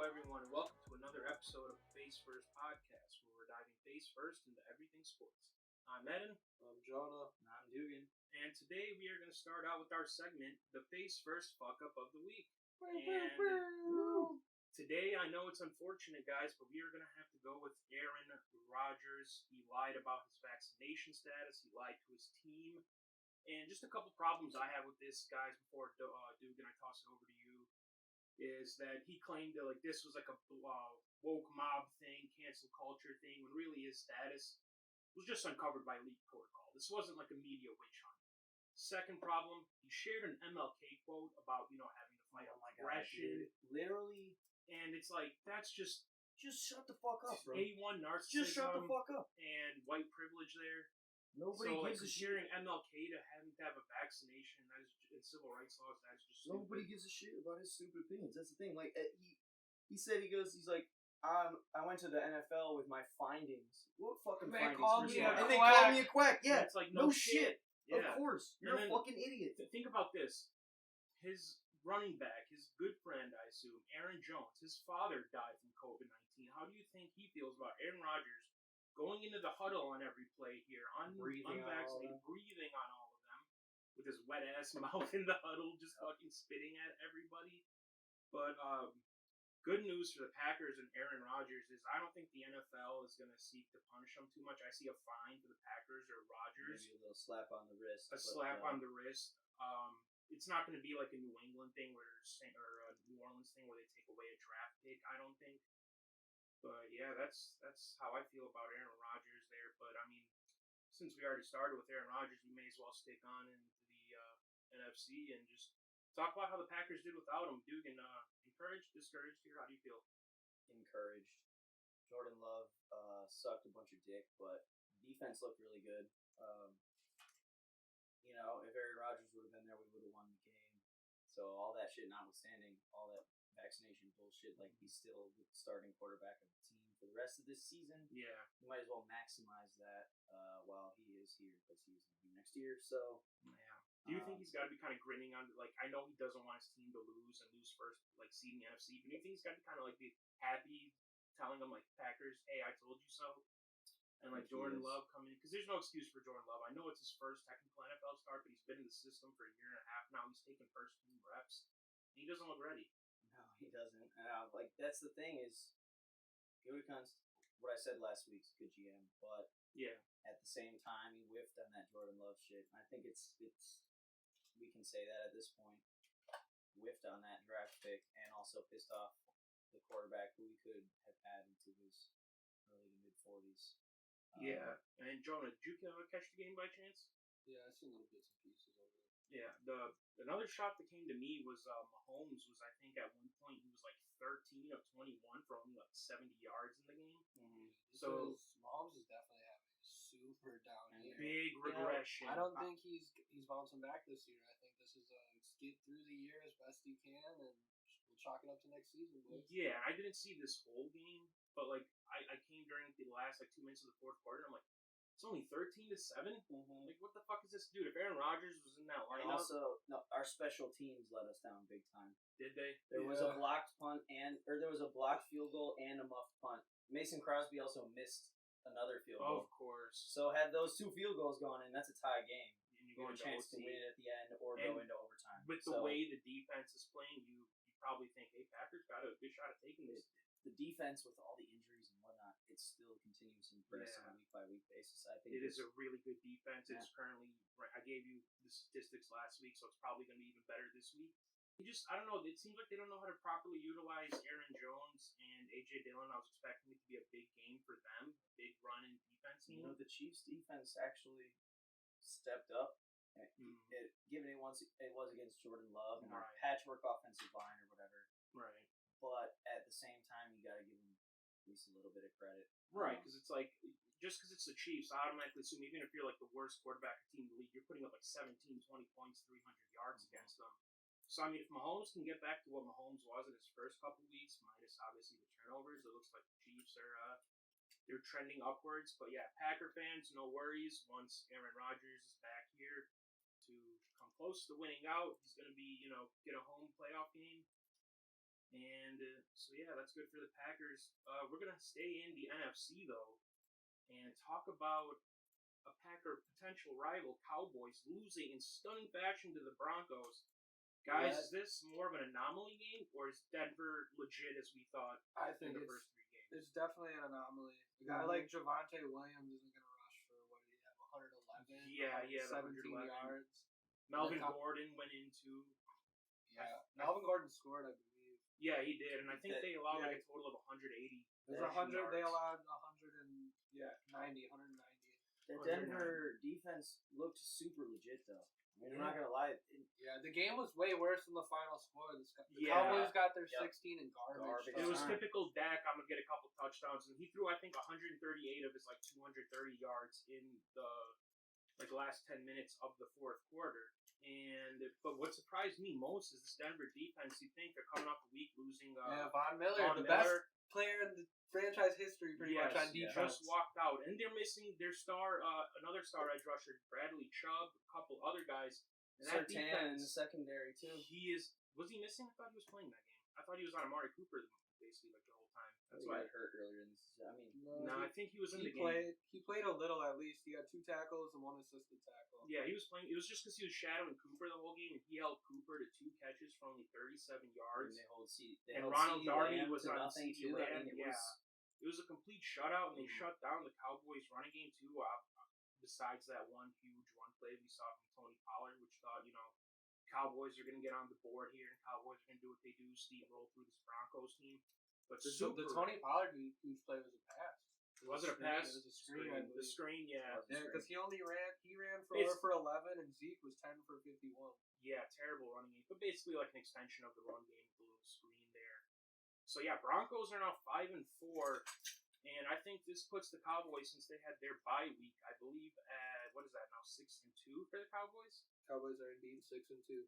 everyone, and welcome to another episode of the Face First podcast, where we're diving face first into everything sports. I'm Eden. I'm Jonah. And I'm Dugan. And today we are going to start out with our segment, the Face First Fuck Up of the Week. Today, I know it's unfortunate, guys, but we are going to have to go with Aaron Rodgers. He lied about his vaccination status. He lied to his team. And just a couple problems I have with this, guys, before Dugan, I toss it over to you, is that he claimed that this was like a woke mob thing, cancel culture thing, when really his status was just uncovered by leak protocol. This wasn't like a media witch hunt. Second problem, he shared an MLK quote about, having to fight aggression. Literally. And it's like, that's just shut the fuck up, bro. A1 narcissism. Just shut the fuck up. And white privilege there. Nobody gives a shit. Comparing MLK to having to have a vaccination, that is, in civil rights laws, that's just stupid. Nobody gives a shit about his stupid opinions. That's the thing. Like, he said, he's like, I went to the NFL with my findings. What fucking findings? And they called me a quack. Yeah. It's like, no shit. Yeah. Of course. You're a fucking idiot. Think about this. His running back, his good friend, I assume, Aaron Jones, his father died from COVID-19. How do you think he feels about Aaron Rodgers going into the huddle on every play here, unvaccinated, breathing on all of them, with his wet ass mouth in the huddle, just fucking spitting at everybody? But good news for the Packers and Aaron Rodgers is I don't think the NFL is going to seek to punish him too much. I see a fine for the Packers or Rodgers. Maybe a little slap on the wrist. On the wrist. It's not going to be like a New England thing or a New Orleans thing where they take away a draft pick, I don't think. But yeah, that's how I feel about Aaron Rodgers there. But I mean, since we already started with Aaron Rodgers, we may as well stick on into the NFC and just talk about how the Packers did without him. Dugan, encouraged, discouraged here? How do you feel? Encouraged. Jordan Love sucked a bunch of dick, but defense looked really good. If Aaron Rodgers would have been there, we would have won the game. So all that shit notwithstanding, all that vaccination bullshit, like he's still the starting quarterback of the team for the rest of this season. Yeah. You might as well maximize that while he is here, because he's going to be next year. So yeah. Do you think he's got to be kind of grinning on, I know he doesn't want his team to lose and lose first, seeding the NFC, but do you think he's got to be kind of be happy, telling them, Packers, hey, I told you so? And Jordan Love coming in, because there's no excuse for Jordan Love. I know it's his first technical NFL start, but he's been in the system for a year and a half now. He's taken first team reps, and he doesn't look ready. No, he doesn't. That's the thing is, Gutekunst, what I said last week's good GM, but yeah, at the same time, he whiffed on that Jordan Love shit. I think it's we can say that at this point, whiffed on that draft pick, and also pissed off the quarterback who we could have had into his early to mid 40s. Yeah, and Jonah, did you catch the game by chance? Yeah, I seen little bits and pieces of it. Yeah, another shot that came to me was Mahomes was, I think, at one point he was 13 of 21 for only 70 yards in the game. Mm-hmm. So Mahomes is definitely having a super down year. Big regression. I don't think he's bouncing back this year. I think this is a skid through the year as best he can, and we'll chalk it up to next season, boys. Yeah, I didn't see this whole game, but I came during the last 2 minutes of the fourth quarter. I'm like, it's only 13-7. Mm-hmm. What the fuck is this dude? If Aaron Rodgers was in that lineup, and also, no, our special teams let us down big time. Did they? There was a blocked punt there was a blocked field goal and a muffed punt. Mason Crosby also missed another field goal. Of course. So had those 2 field goals gone in, that's a tie game. And you have a chance to win at the end or go into overtime. With the way the defense is playing, you probably think, hey, Packers got a good shot at taking this. The defense, with all the injuries and whatnot, it still continues to impress on a week-by-week basis. I think it is a really good defense. Yeah. It's currently, I gave you the statistics last week, so it's probably going to be even better this week. I don't know, it seems like they don't know how to properly utilize Aaron Jones and A.J. Dillon. I was expecting it to be a big game for them, a big run in defense. The Chiefs' defense actually stepped up. Given it was against Jordan Love and our patchwork offensive line or whatever. Right. But at the same time, you got to give them at least a little bit of credit. Right, because it's just because it's the Chiefs, I automatically assume even if you're the worst quarterback team in the league, you're putting up 17, 20 points, 300 yards against them. So, I mean, if Mahomes can get back to what Mahomes was in his first couple weeks, minus obviously the turnovers, it looks like the Chiefs are they're trending upwards. But yeah, Packer fans, no worries. Once Aaron Rodgers is back here to come close to winning out, he's going to be, get a home playoff game. And so yeah, that's good for the Packers. We're gonna stay in the NFC though, and talk about a Packer potential rival, Cowboys, losing in stunning fashion to the Broncos. Guys, is this more of an anomaly game, or is Denver legit as we thought I in think the first 3 games? it's definitely an anomaly. A guy like Javonte Williams isn't going to rush for, what did he have, 111? Yeah, the 17 111. yards. Melvin Gordon went into. Yeah, Melvin Gordon scored, I believe. Yeah, he did, and I think they allowed yeah. like a total of 180. There's 100. They allowed 190. The Denver defense looked super legit, though. I mean, I'm not gonna lie. Yeah, the game was way worse than the final score. The Yeah. Cowboys got their 16 in garbage. It was typical Dak. I'm gonna get a couple touchdowns, and he threw I think 138 of his like 230 yards in the last 10 minutes of the fourth quarter. But what surprised me most is this Denver defense. You think they're coming off a week losing Von Miller, best player in the franchise history, pretty much on defense. Just walked out, and they're missing their star, another star edge rusher, Bradley Chubb, a couple other guys. And that defense in the secondary too. Was he missing? I thought he was playing that game. I thought he was on Amari Cooper basically like the whole time. That's why why he got hurt earlier in the season. I mean, no, I think he was in the game. He played a little at least. He got 2 tackles and 1 assisted tackle. Yeah, he was playing. It was just because he was shadowing Cooper the whole game, and he held Cooper to 2 catches for only 37 yards. And Ronald Darby was on nothing CeeDee Lamb. It was a complete shutout, and they shut down the Cowboys' running game too. Besides that one huge run play we saw from Tony Pollard, which thought, Cowboys are going to get on the board here, and Cowboys are going to do what they do, steamroll through this Broncos team. But the Tony Pollard huge play was a pass. Was it a pass? It was a screen. The screen, yeah. Yeah, because he ran for 11, and Zeke was 10 for 51. Yeah, terrible running game, but basically like an extension of the run game with a little screen there. So yeah, Broncos are now 5-4, and I think this puts the Cowboys, since they had their bye week, I believe at what is that now, 6-2 for the Cowboys? Cowboys are indeed 6-2.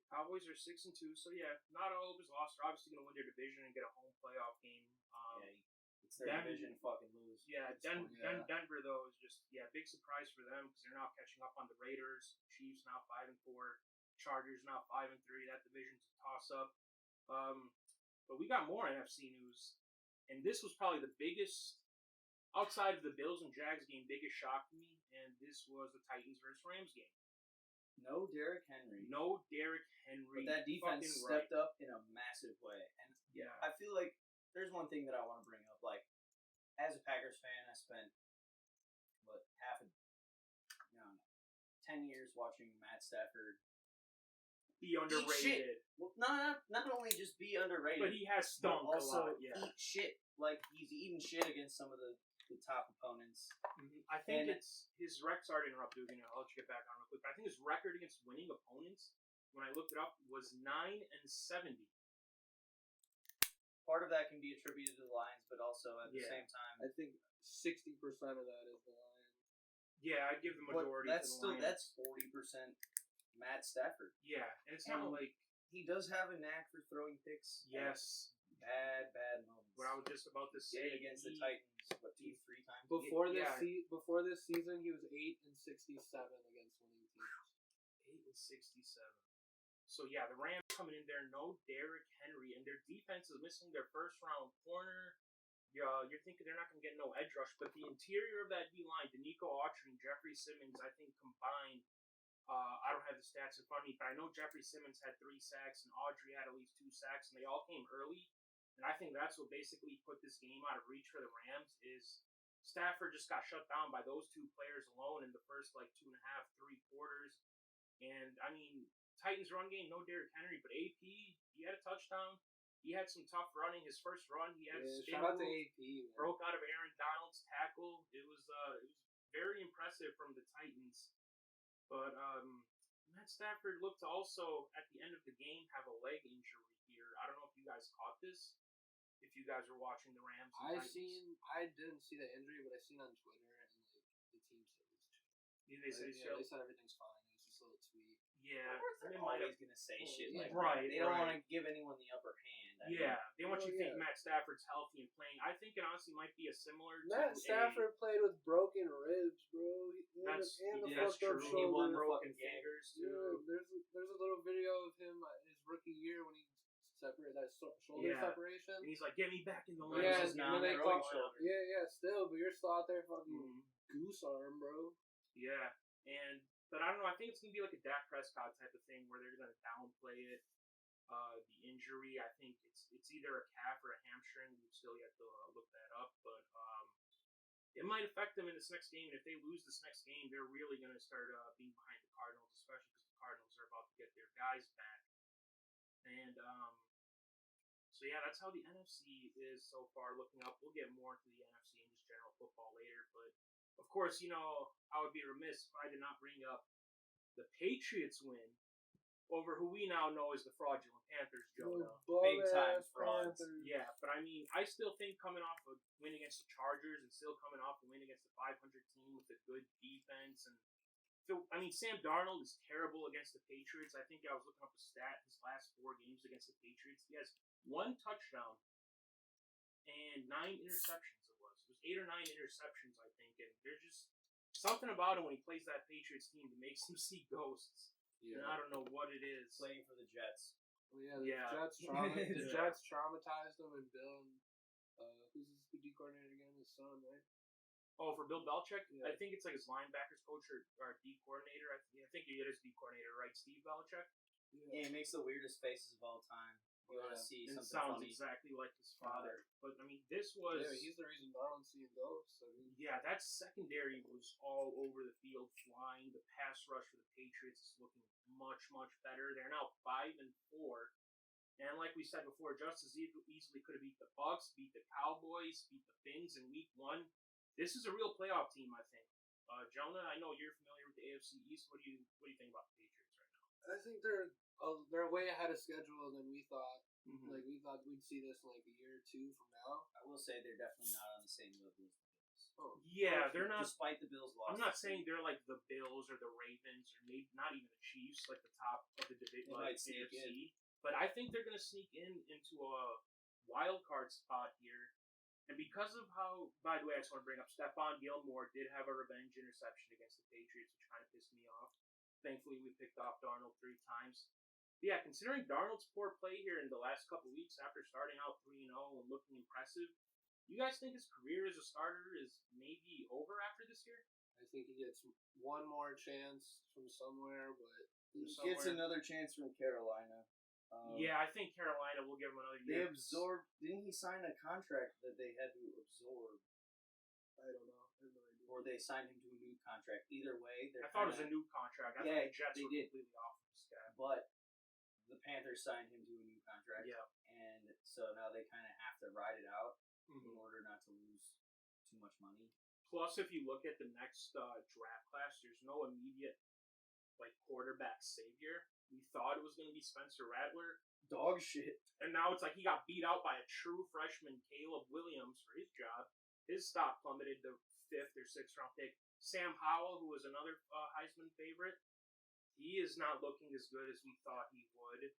Cowboys are 6-2, so yeah, not all of is lost. They're obviously going to win their division and get a home playoff game. It's their division, fucking lose. Yeah, Denver though is just big surprise for them because they're now catching up on the Raiders. Chiefs now 5-4, Chargers now 5-3. That division's a toss up. But we got more NFC news, and this was probably the biggest. Outside of the Bills and Jags game, biggest shock to me, and this was the Titans versus Rams game. No Derrick Henry. But that defense stepped up in a massive way. And yeah, I feel like there's one thing that I want to bring up. Like, as a Packers fan, I spent, 10 years watching Matt Stafford be underrated. Well, not only just be underrated, but he has stunk a lot. Yeah, eat shit. Like, he's eating shit against some of the top opponents. Mm-hmm. I think it's his record. Sorry to interrupt, Dugan. I'll let you get back on real quick. But I think his record against winning opponents, when I looked it up, was 9-70. Part of that can be attributed to the Lions, but also at the same time, I think 60% of that is the Lions. Yeah, I'd give the majority to the Lions. That's 40% Matt Stafford. Yeah, and it's not like he does have a knack for throwing picks. Yes. Bad moments. What I was just about to say against the Titans, 2-3 times before this season, he was 8-67 against winning teams. 8-67. So yeah, the Rams coming in there, no Derrick Henry, and their defense is missing their first round corner. You're thinking they're not going to get no edge rush, but the interior of that D line, Danico Autry and Jeffrey Simmons, I think combined. I don't have the stats in front of me, but I know Jeffrey Simmons had 3 sacks and Autry had at least 2 sacks, and they all came early. And I think that's what basically put this game out of reach for the Rams is Stafford just got shut down by those 2 players alone in the first 2.5, 3 quarters. And I mean, Titans run game, no Derrick Henry, but AP, he had a touchdown. He had some tough running. His first run, he had a spin shout out to AP, man. Broke out of Aaron Donald's tackle. It was very impressive from the Titans. But Matt Stafford looked to also, at the end of the game, have a leg injury here. I don't know if you guys caught this. If you guys were watching the Rams. I didn't see the injury, but I seen on Twitter, and the team said it was too. Yeah, they said everything's fine. It was just a little tweet. Yeah, they're always gonna say shit like right. They don't want to give anyone the upper hand. They want you to think Matt Stafford's healthy and playing. I think it honestly might be a similar. Matt Stafford played with broken ribs, bro. That's true. He won broken fingers too. Yeah, there's a little video of him his rookie year when he shoulder Yeah. separation. And he's like, "Get me back in the line." Yeah, It's and not then they their call, own shoulder. yeah, still, but you're still out there fucking Mhm. goose arm, bro. Yeah, but I don't know. I think it's gonna be like a Dak Prescott type of thing where they're gonna downplay it. The injury, I think it's either a calf or a hamstring. We've still yet to look that up, but it might affect them in this next game. And if they lose this next game, they're really gonna start being behind the Cardinals, especially because the Cardinals are about to get their guys back. And so yeah, that's how the NFC is so far looking up. We'll get more into the NFC and just general football later, but of course, I would be remiss if I did not bring up the Patriots win over who we now know as the fraudulent Panthers, Jonah. Big time Bum-ass frauds. Panthers. Yeah, but I mean, I still think coming off a win against the Chargers and still coming off a win against the 500 team with a good defense and Sam Darnold is terrible against the Patriots. I think I was looking up a stat his last 4 games against the Patriots. He has 1 touchdown and 9 interceptions. It was 8 or 9 interceptions, I think. And there's just something about him when he plays that Patriots team that makes him see ghosts. Yeah. And I don't know what it is. Playing for the Jets. Well, yeah, the Yeah. the Jets traumatized him, and Bill and who's his D coordinator again? His son, right? Oh, for Bill Belichick, Yeah. I think it's like his linebackers coach or D coordinator. I think he is D coordinator, right? Steve Belichick. Yeah, he makes the weirdest faces of all time. You want to see It something sounds funny? exactly like his father. But I mean, this was Yeah, he's the reason Darnold's seeing ghosts. I mean, yeah, that secondary was all over the field flying. The pass rush for the Patriots is looking much, much better. They're now 5-4. And like we said before, just as easily could have beat the Bucks, beat the Cowboys, beat the Fins in Week 1. This is a real playoff team, I think. Jonah, I know you're familiar with the AFC East. What do you think about the Patriots right now? I think they're way ahead of schedule than we thought. Mm-hmm. Like we thought we'd see this in like a year or 2 from now. I will say they're definitely not on the same level as the Bills. Oh, Yeah, they're not. Despite the Bills' loss. I'm not saying they're like the Bills or the Ravens or maybe not even the Chiefs, like the top of the division, They like might sneak AFC. But I think they're going to sneak into a wild card spot here. And because of how, by the way, I just want to bring up Stephon Gilmore did have a revenge interception against the Patriots, which kind of pissed me off. Thankfully, we picked off Darnold 3 times. But yeah, considering Darnold's poor play here in the last couple weeks after starting out 3-0 and looking impressive, you guys think his career as a starter is maybe over after this year? I think he gets one more chance from somewhere, but He somewhere. gets another chance from Carolina. Yeah, I think Carolina will give him another They year. absorbed. Didn't he sign a contract that they had to absorb, I don't know. I have no idea. or they signed him to a new contract? Either way, they're I thought it was a kinda- new contract. I Yeah, thought the Jets they were did. completely off of this guy. But the Panthers signed him to a new contract. Yeah. And so now they kind of have to ride it out in Mhm. order not to lose too much money. Plus, if you look at the next draft class, there's no immediate quarterback savior. We thought it was going to be Spencer Rattler, Dog shit. and now it's like he got beat out by a true freshman, Caleb Williams, for his job. His stock plummeted to 5th or 6th round pick. Sam Howell, who was another Heisman favorite, he is not looking as good as we thought he would.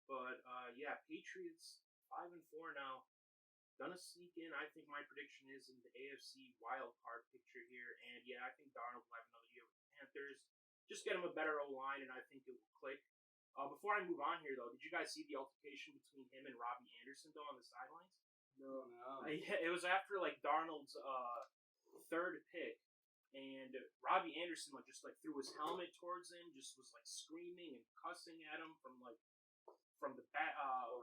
But yeah, Patriots 5-4 now. Gonna sneak in. I think my prediction is in the AFC wild card picture here, and yeah, I think Darnold will have another year with the Panthers. Just get him a better O-line, and I think it will click. Before I move on here, though, did you guys see the altercation between him and Robbie Anderson though on the sidelines? No. It was after Darnold's 3rd pick, and Robbie Anderson just threw his helmet towards him, just was screaming and cussing at him from the back.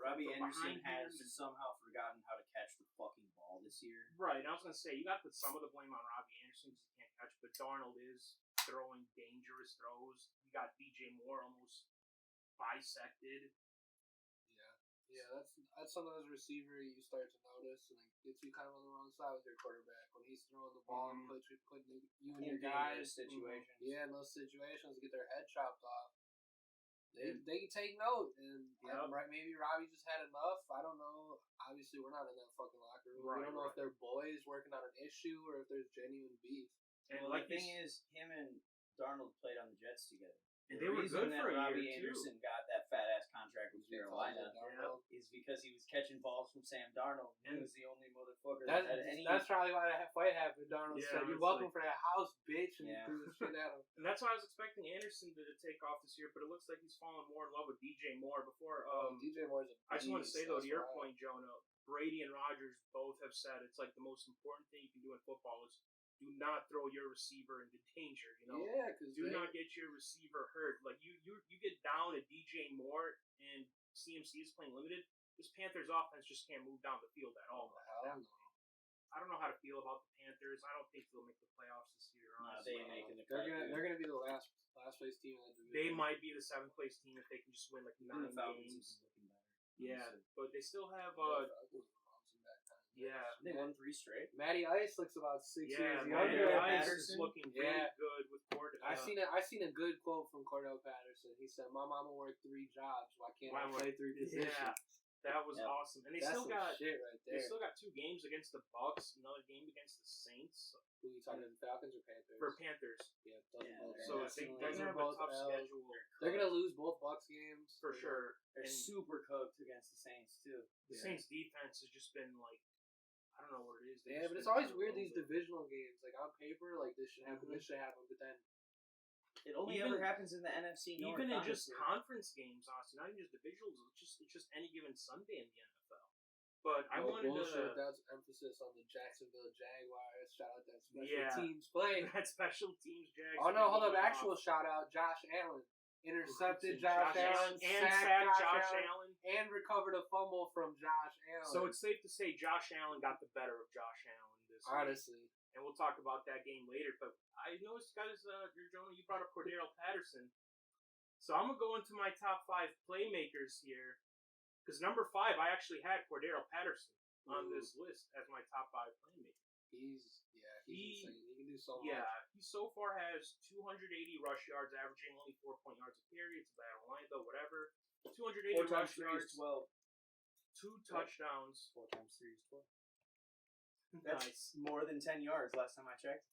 Robbie from Anderson behind him has and- somehow forgotten how to catch the fucking ball this year. Right, I was gonna say you got to put some of the blame on Robbie Anderson because he can't catch, but Darnold is throwing dangerous throws. You got DJ Moore almost bisected. Yeah, that's something as a receiver you start to notice, and it gets you kind of on the wrong side with your quarterback when he's throwing the ball and putting you and your guys situations. Yeah, in those situations, get their head chopped off. They can take note, and Yep. maybe Robbie just had enough. I don't know. Obviously, we're not in that fucking locker room. We don't know if they're boys working on an issue or if there's genuine beef. And Well, like the thing is, him and Darnold played on the Jets together. And The they were reason good that for a Robbie year, too. Anderson got that fat ass contract with Carolina Darnold. is because he was catching balls from Sam Darnold. And he was the only motherfucker That's, that had any. that's probably why that fight happened. Darnold Yeah, said, "You're it's welcome like- for that house, bitch," and Yeah. he threw the shit at him. And that's why I was expecting Anderson to take off this year, but it looks like he's fallen more in love with DJ Moore. Before, DJ Moore's a I just want to beast, say though, to that's your why. point, Jonah, Brady and Rodgers both have said it's like the most important thing you can do in football is do not throw your receiver into danger. You know, Yeah, because do not get your receiver hurt. Like you get down to DJ Moore and CMC is playing limited. This Panthers offense just can't move down the field at all. Hell no. I don't know how to feel about the Panthers. I don't think they'll make the playoffs this year. Nah, Honestly. they ain't making the cut. They're gonna be the last place team in the division. They might be the 7th place team if they can just win like 9 The Falcons games. is looking better. Yeah, but they still have They won 3 straight. Matty Ice looks about 6 yeah, years Matty younger. Ice Patterson. is looking really Yeah. good with Cordell. I seen a good quote from Cordell Patterson. He said, "My mama worked 3 jobs. Why can't I play 3 positions?" Yeah, that was Yep. awesome. And they That's still some got shit right they there. still got 2 games against the Bucks, another game against the Saints Who you talking about, Falcons or Panthers? for Panthers. Yeah, those Yeah, are both. So Yeah, they so they're those gonna are have a both tough L's. schedule They're gonna lose both Bucks games for sure. They're And super cooked against the Saints too. the Yeah. Saints defense has just been like I don't know what it is. They've Yeah, just but it's been always kinda weird a these little bit- divisional games. Like on paper, like this should happen, this should happen, but then It only Even- ever happens in the NFC North. even in just honestly. conference games, honestly, not even just divisionals. It's just any given Sunday in the NFL. But I no wanted bullshit. to That's emphasis on the Jacksonville Jaguars. Shout out that special Yeah. teams play. that special teams Jags. Oh no, hold up! Actual shout out, Josh Allen intercepted Josh Allen, and sacked sacked Josh Josh Allen, Allen. and recovered a fumble from Josh Allen. So it's safe to say Josh Allen got the better of Josh Allen this week. honestly, And we'll talk about that game later. But I noticed, guys, Jonah, you brought up Cordero Patterson. So I'm going to go into my top 5 playmakers here. Because number 5, I actually had Cordero Patterson on Ooh. this list as my top 5 playmaker. he's He- insane. He can do so much. Yeah, he so far has 280 rush yards, averaging only 4 yards a carry. It's a bad line, though, whatever. 280 4 times rush 3 yards, is 12. 2 touchdowns. 4 times 3 is 12. That's Nice. more than 10 yards last time I checked.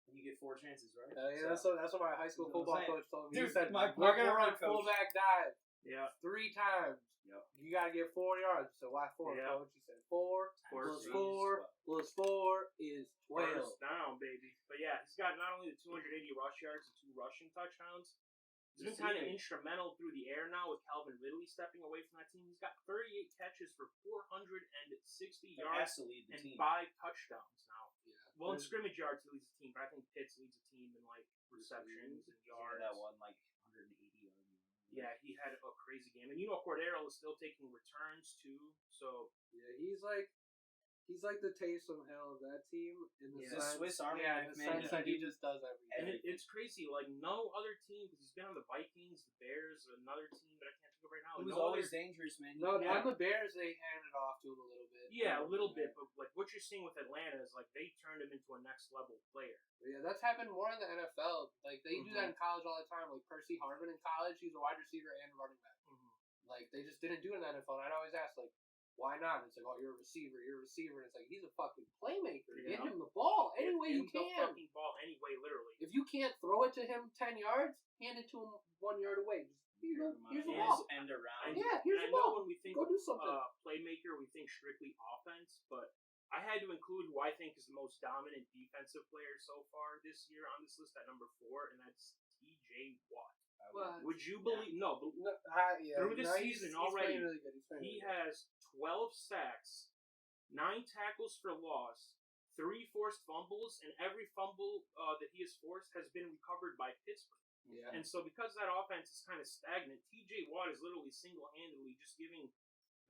And you get 4 chances, right? Yeah, So- that's what my high school That's what football I'm saying. coach told me. Dude, he said, my "We're gonna football run coach- fullback dive Yeah. 3 times. Yep. You gotta get 4 yards." So why 4, Yeah. coach? He said 4 Four plus is 4 plus 4 is 12. First down, baby. But yeah, he's got not only the 280 rush yards and 2 rushing touchdowns. He's been kind of instrumental through the air now with Calvin Ridley stepping away from that team. He's got 38 catches for 460 That yards has to lead the and team. 5 touchdowns now. Yeah. Well, in scrimmage yards, he leads the team, but I think Pitts leads the team in like receptions and Yeah, yards. that one like 180 yard. Yeah, he had a crazy game, and you know Cordero is still taking returns too. So Yeah, he's like the Taysom Hill of that team in the Yeah. The sense, Swiss Army yeah, knife in the man, sense yeah. that he just does everything. and it's crazy. Like no other team, because he's been on the Vikings, the Bears, another team that I can't think of right now. He was no always other- dangerous, man. No, Yeah. on the Bears they handed off to him a little bit. Yeah, a little bit, but like what you're seeing with Atlanta is like they turned him into a next level player. Yeah, that's happened more in the NFL. Like they do that in college all the time. Like Percy Harvin in college, he's a wide receiver and a running back. Like they just didn't do it in the NFL. And I'd always ask, like, why not? It's like, oh, you're a receiver, and it's like he's a fucking playmaker. Yeah. Get him the ball any way you Give him the can. fucking ball anyway, literally. If you can't throw it to him 10 yards, hand it to him 1 yard away. Just here's the Yeah. ball. End around. Yeah, here's And the I know ball. when we think Go do something. playmaker, we think strictly offense, but I had to include who I think is the most dominant defensive player so far this year on this list at number 4, and that's T.J. Watt. What? Would you believe? No, but No, yeah, Through this no, season he's already, playing really good. He's playing he really good. has 12 sacks, 9 tackles for loss, 3 forced fumbles, and every fumble that he has forced has been recovered by Pittsburgh. Yeah. And so because that offense is kind of stagnant, T.J. Watt is literally single-handedly just giving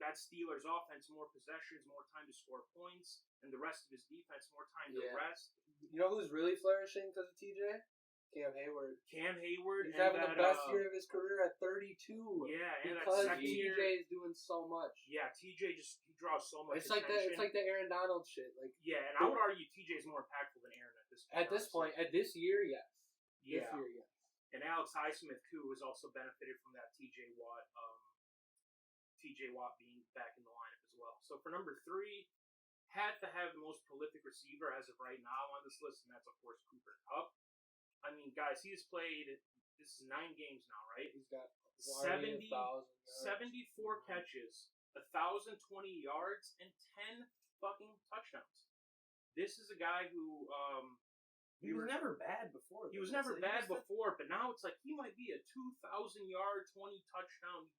that Steelers offense more possessions, more time to score points, and the rest of his defense more time to Yeah. rest. You know who's really flourishing because of TJ? Cam Hayward. Cam Hayward. He's and having that, the best year of his career at 32. Yeah, and that Because second year. TJ is doing so much. Yeah, TJ he draws so much It's like attention. the Aaron Donald shit. Like Yeah, and I would argue TJ is more impactful than Aaron at this point. at this honestly. point, at this year, yes. Yeah. This year, yes. And Alex Highsmith too has also benefited from that TJ Watt being back in the lineup as well. So for number 3, had to have the most prolific receiver as of right now on this list, and that's of course Cooper Kupp. I mean, guys, he's played this is 9 games now, right? He's got 74 catches, 1,020 yards, and 10 fucking touchdowns. This is a guy who he was never bad before. He was never bad before, but now it's like he might be a 2,000-yard, 20-touchdown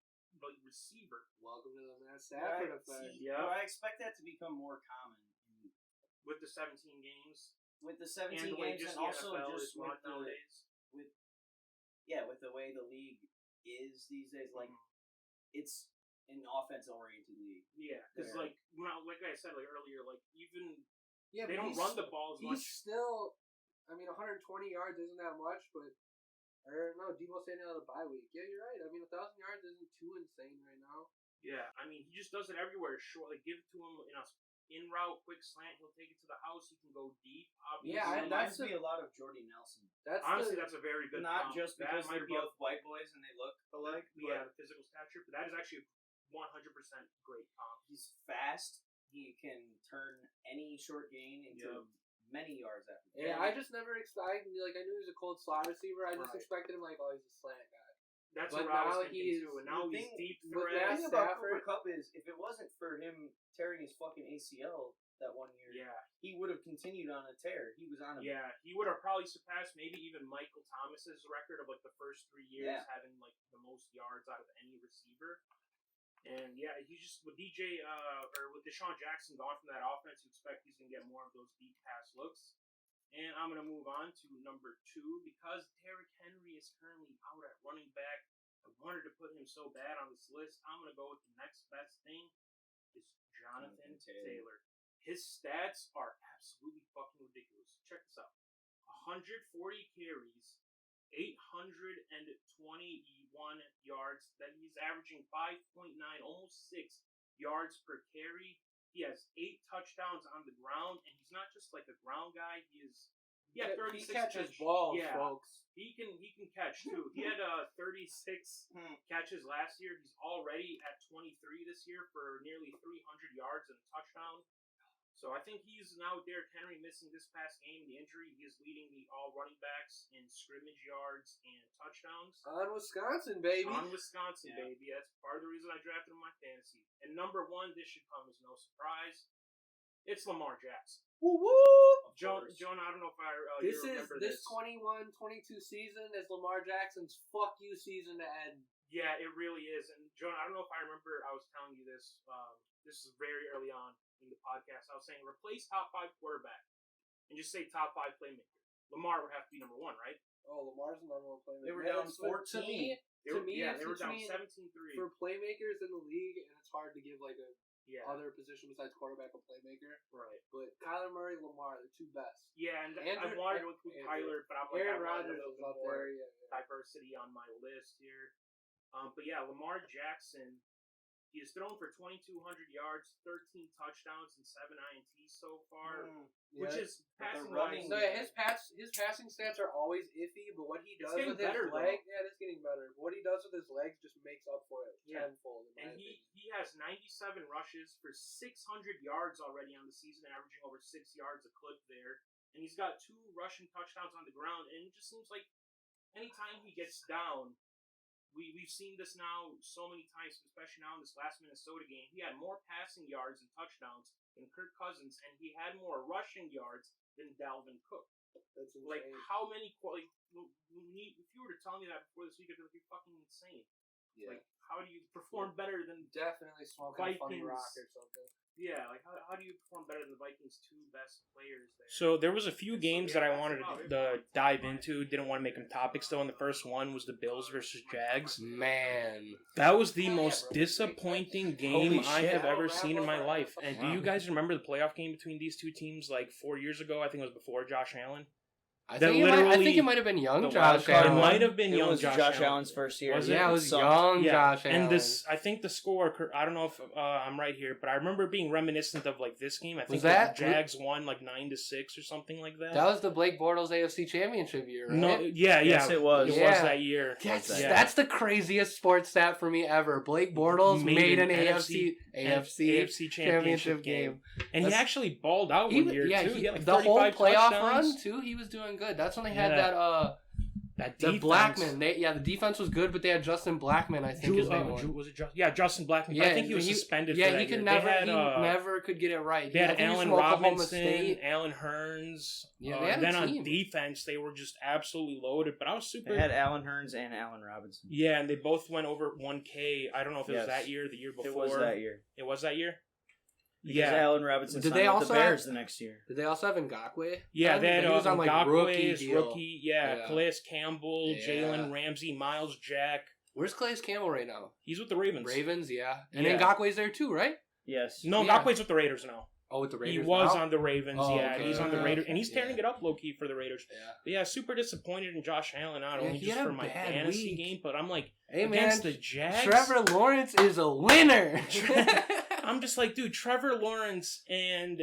receiver. Welcome to the Matt Stafford effect. Yeah, I expect that to become more common with the 17 games. With the 17 games, and also just with the way the league is these days, like it's an offense-oriented league. Yeah, because like I said earlier, like even they don't run the ball as much. He's still, 120 yards isn't that much, but Debo Samuel had a bye week. Yeah, you're right. 1,000 yards isn't too insane right now. Yeah, he just does it everywhere. Short, like give it to him in route, quick slant. He'll take it to the house. He can go deep. Obviously. Yeah, it reminds me a lot of Jordy Nelson. That's a very good. Not just because they're both white boys and they look alike. Yeah, the physical stature, but that is actually 100% great comp. He's fast. He can turn any short gain into many yards after. Yeah, I just never expected. I knew he was a cold slot receiver. I just expected him he's a slant guy. That's what I was thinking too. And now he's deep threat. The thing about Cooper Kupp is, if it wasn't for him tearing his fucking ACL that one year, he would have continued on a tear. He was on a he would have probably surpassed maybe even Michael Thomas's record of the first 3 years having the most yards out of any receiver. And he just with with Deshaun Jackson gone from that offense, you expect he's gonna get more of those deep pass looks. And I'm gonna move on to number 2 because Derrick Henry is currently out at running back. I wanted to put him so bad on this list. I'm gonna go with the next best thing is Jonathan Taylor. His stats are absolutely fucking ridiculous. Check this out: 140 carries, 821 yards. That he's averaging 5.9, almost 6 yards per carry. He has 8 touchdowns on the ground, and he's not just like a ground guy. He had 36 he catches balls, folks. He can catch too. He had 36 catches last year. He's already at 23 this year for nearly 300 yards and a touchdown. So I think he's now Derrick Henry missing this past game, the injury. He is leading the all running backs in scrimmage yards and touchdowns. On Wisconsin, baby. That's part of the reason I drafted him in my fantasy. And number 1, this should come as no surprise. It's Lamar Jackson. Woo woo! John, I don't know if you remember this 21-22 season is Lamar Jackson's fuck you season to end. Yeah, it really is. And John, I don't know if I remember I was telling you this. This is very early on in the podcast. I was saying replace top 5 quarterback and just say top 5 playmaker. Lamar would have to be number 1, right? Oh, Lamar's the number 1 playmaker. They were down 14. They were down 17-3 for playmakers in the league, and it's hard to give other position besides quarterback a playmaker. Right. But Kyler Murray, Lamar, the 2 best. Yeah, and I wanted to include Kyler, but I'm Aaron Rodgers is up there. Diversity on my list here. But Lamar Jackson. He has thrown for 2,200 yards, 13 touchdowns, and 7 INTs so far, which is passing running. So his passing stats are always iffy, but what he does with his legs, it's getting better. What he does with his legs just makes up for it tenfold. And he has 97 rushes for 600 yards already on the season, averaging over 6 yards a clip there. And he's got 2 rushing touchdowns on the ground, and it just seems like anytime he gets down. We've seen this now so many times, especially now in this last Minnesota game. He had more passing yards and touchdowns than Kirk Cousins, and he had more rushing yards than Dalvin Cook. That's insane. Like, how many if you were to tell me that before this week, I'd be like, you're fucking insane. Yeah. Like, how do you perform better than definitely smoking a funny rock or something? Yeah, like how do you perform better than the Vikings' 2 best players there? So there was a few games that I wanted to dive into. Didn't want to make them topics though. And the first one was the Bills versus Jags. Man, that was the most disappointing game I have ever seen in my life. And do you guys remember the playoff game between these 2 teams 4 years ago? I think it was before Josh Allen. I think it might have been young Josh Allen. It might have been young Josh Allen's first year. It was young Josh Allen. And I think the score, I don't know if I'm right here, but I remember it being reminiscent of this game. I think the Jags won 9-6 or something like that. That was the Blake Bortles AFC Championship year, right? No, yes, it was. It was that year. That's the craziest sports stat for me ever. Blake Bortles made an AFC Championship game. And he actually balled out one year, too. He had the whole playoff touchdowns. run, too, he was doing good. That's when they had That The defense, Blackman, the defense was good, but they had Justin Blackman, I think his name was. Was it Justin Blackman? Yeah, I think he was suspended. Yeah, for that he could year. never. They had, he never could get it right. They had I think he was Allen from Oklahoma Robinson, State. Allen Hearns. Yeah, they had a then on team. defense, they were just absolutely loaded. But I was super. They had Allen Hearns and Allen Robinson. Yeah, and they both went over 1K. I don't know if it was Yes. that year, or the year before. It was that year. It was that year. Because Allen Robinson Did signed they with also the Bears have- the next year. Did they also have Ngakoue? Yeah, they had he was on like Ngakwe, deal. rookie. Yeah, Yeah. Calais Campbell, Yeah. Jalen Ramsey, Miles Jack. Where's Calais Campbell right now? He's with the Ravens. Ravens, yeah. And Yeah. Ngakoue's there too, right? Yes. No, Yeah. Ngakwe's with the Raiders now. Oh, with the Raiders. He was now? on the Ravens, Oh, yeah. okay. He's on the Raiders, Okay, and he's tearing yeah. it up low key for the Raiders. Yeah. But yeah, super disappointed in Josh Allen, not Yeah, only he just had for a my bad fantasy week. game, but I'm like Hey against man, the Jags. Trevor Lawrence is a winner. I'm just like, dude, Trevor Lawrence and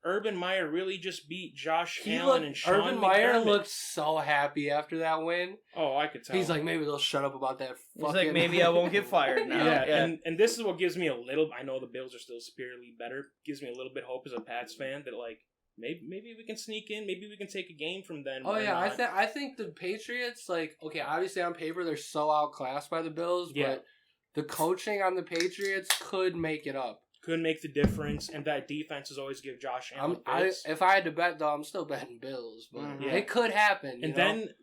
Urban Meyer really just beat Josh He Allen looked, and Sean Urban Meyer McDermott. looked so happy after that win. Oh, I could tell. He's like, maybe they'll shut up about that. He's Fucking... like, maybe I won't get fired now. Yeah, and this is what gives me a little. I know the Bills are still superiorly better. Gives me a little bit hope as a Pats fan that like maybe we can sneak in. Maybe we can take a game from them. Oh or yeah, not. I think the Patriots, like, okay, obviously on paper they're so outclassed by the Bills, Yeah. but the coaching on the Patriots could make it up. could make the difference, and that defense is always give Josh Allen fits. If I had to bet though, I'm still betting Bills, but Mhm. Yeah. it could happen. And then